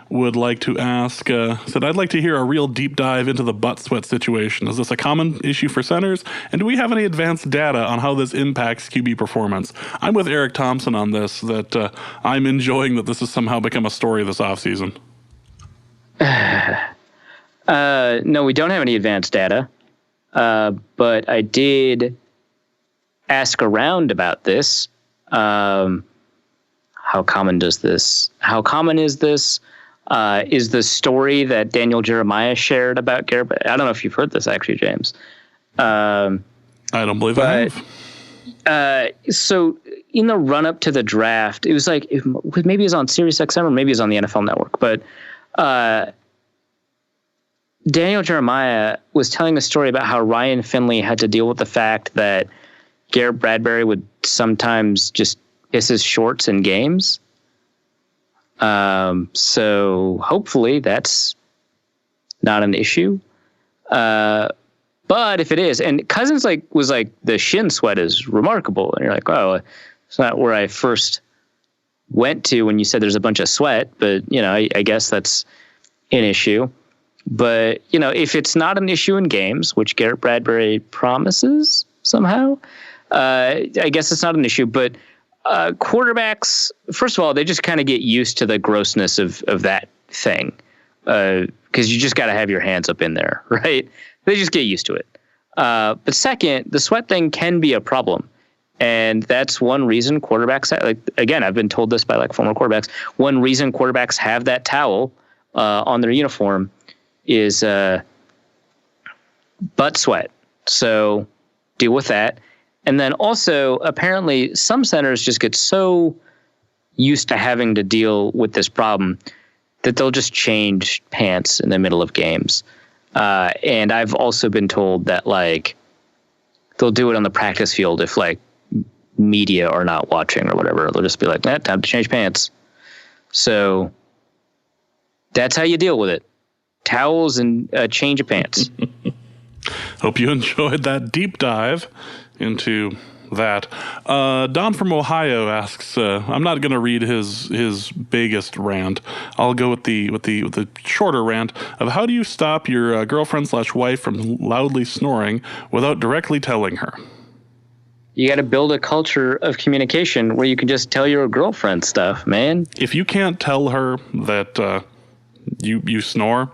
would like to ask, said, I'd like to hear a real deep dive into the butt sweat situation. Is this a common issue for centers? And do we have any advanced data on how this impacts QB performance? I'm with Eric Thompson on this, that I'm enjoying that this has somehow become a story this offseason. No, we don't have any advanced data. But I did ask around about this. How common is this? Is the story that Daniel Jeremiah shared about Garrett? I don't know if you've heard this actually, James. I don't believe I have. So in the run up to the draft, it was like, maybe it was on SiriusXM or maybe it was on the NFL Network, but Daniel Jeremiah was telling a story about how Ryan Finley had to deal with the fact that Garrett Bradbury would sometimes just piss his shorts in games. So hopefully that's not an issue. But if it is, and Cousins was like, the shin sweat is remarkable. And you're like, oh, it's not where I first went to when you said there's a bunch of sweat, but I guess that's an issue. But, if it's not an issue in games, which Garrett Bradbury promises somehow, I guess it's not an issue. But quarterbacks, first of all, they just kind of get used to the grossness of that thing because you just got to have your hands up in there, right? They just get used to it. But second, the sweat thing can be a problem. And that's one reason quarterbacks, again, I've been told this by former quarterbacks, one reason quarterbacks have that towel on their uniform is butt sweat. So deal with that. And then also, apparently, some centers just get so used to having to deal with this problem that they'll just change pants in the middle of games. And I've also been told that they'll do it on the practice field if media are not watching or whatever. They'll just be like, time to change pants. So that's how you deal with it. Towels and a change of pants. Hope you enjoyed that deep dive into that. Don from Ohio asks, I'm not going to read his biggest rant. I'll go with the shorter rant of how do you stop your girlfriend/wife from loudly snoring without directly telling her? You got to build a culture of communication where you can just tell your girlfriend stuff, man. If you can't tell her that you snore,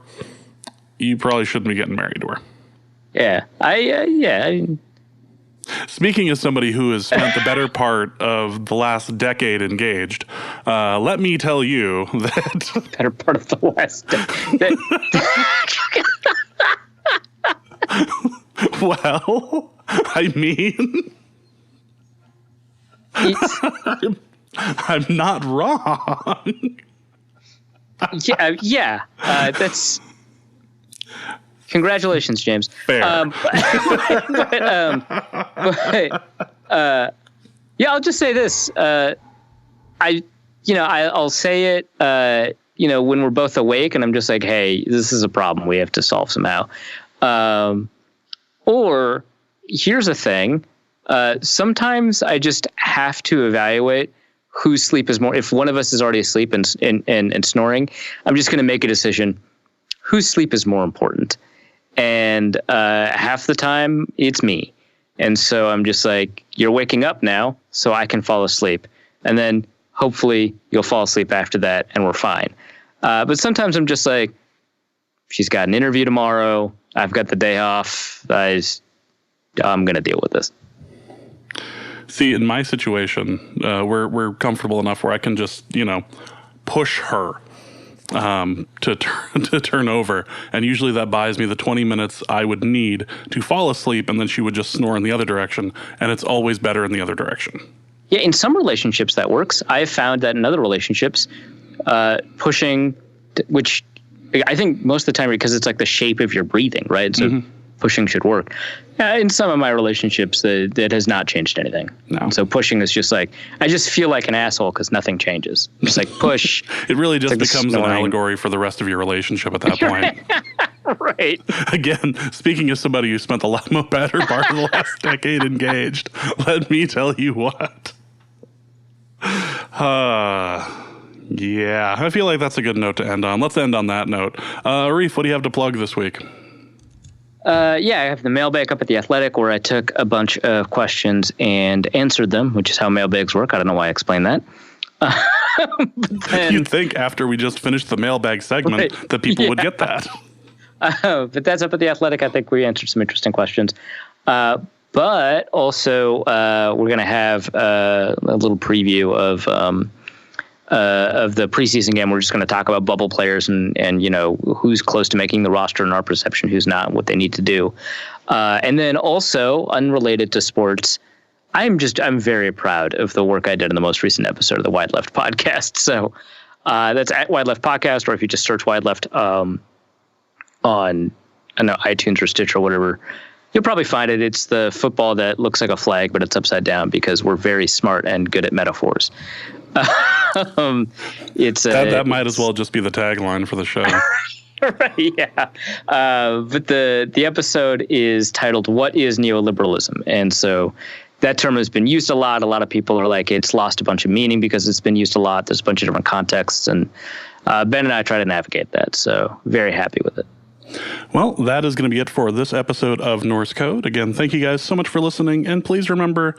you probably shouldn't be getting married to her. Yeah. Speaking as somebody who has spent the better part of the last decade engaged, let me tell you that... Better part of the last decade. Well, I mean... I'm not wrong. Yeah. That's... Congratulations, James. Fair. I'll just say this. I'll say it, when we're both awake and I'm just like, hey, this is a problem we have to solve somehow. Or here's a thing. Sometimes I just have to evaluate whose sleep is more. If one of us is already asleep and snoring, I'm just going to make a decision. Whose sleep is more important? And half the time it's me. And so I'm just like, you're waking up now, so I can fall asleep. And then hopefully you'll fall asleep after that and we're fine. But sometimes I'm just like, she's got an interview tomorrow. I've got the day off. I I'm going to deal with this. See, in my situation, we're comfortable enough where I can just, push her to turn over. And usually that buys me the 20 minutes I would need to fall asleep, and then she would just snore in the other direction. And it's always better in the other direction. Yeah, in some relationships that works. I've found that in other relationships, pushing, which I think most of the time, because it's like the shape of your breathing, right? So pushing should work. In some of my relationships, that has not changed anything. No. So pushing is just like, I just feel like an asshole because nothing changes. Just like push. It really just becomes an allegory for the rest of your relationship at that point. Right. Again, speaking as somebody who spent the better part of the last decade engaged, let me tell you what. Yeah, I feel like that's a good note to end on. Let's end on that note. Arif, what do you have to plug this week? I have the mailbag up at The Athletic, where I took a bunch of questions and answered them, which is how mailbags work. I don't know why I explained that. You'd think after we just finished the mailbag segment that people would get that. But that's up at The Athletic. I think we answered some interesting questions. But also, we're going to have a little preview of the preseason game. We're just going to talk about bubble players and who's close to making the roster in our perception, who's not, what they need to do. And then also, unrelated to sports, I'm very proud of the work I did in the most recent episode of the Wide Left podcast. So that's at Wide Left Podcast, or if you just search Wide Left on iTunes or Stitch or whatever, you'll probably find it. It's the football that looks like a flag, but it's upside down because we're very smart and good at metaphors. That might as well just be the tagline for the show. Right, yeah. But the episode is titled "What is Neoliberalism?" And so that term has been used a lot. A lot of people are like, it's lost a bunch of meaning because it's been used a lot. There's a bunch of different contexts, and Ben and I try to navigate that. So very happy with it. Well, that is going to be it for this episode of Norse Code. Again, thank you guys so much for listening, and please remember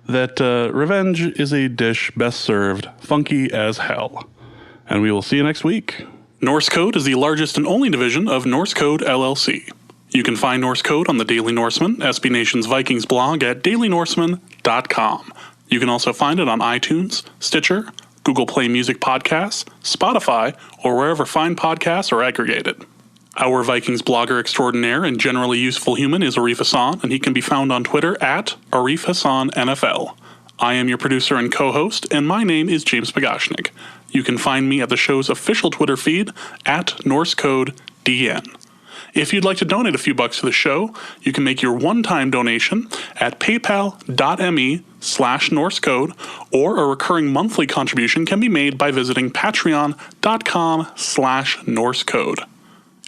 that revenge is a dish best served funky as hell. And we will see you next week. Norse Code is the largest and only division of Norse Code LLC. You can find Norse Code on the Daily Norseman, SB Nation's Vikings blog at dailynorseman.com. You can also find it on iTunes, Stitcher, Google Play Music Podcasts, Spotify, or wherever fine podcasts are aggregated. Our Vikings blogger extraordinaire and generally useful human is Arif Hasan, and he can be found on Twitter at Arif Hasan NFL. I am your producer and co-host, and my name is James Pagashnik. You can find me at the show's official Twitter feed at Norse Code DN. If you'd like to donate a few bucks to the show, you can make your one-time donation at paypal.me/NorseCode, or a recurring monthly contribution can be made by visiting patreon.com/NorseCode.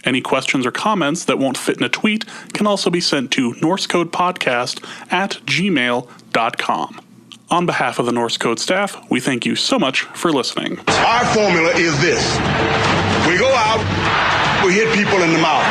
Any questions or comments that won't fit in a tweet can also be sent to norsecodepodcast@gmail.com. On behalf of the Norse Code staff, we thank you so much for listening. Our formula is this. We go out, we hit people in the mouth.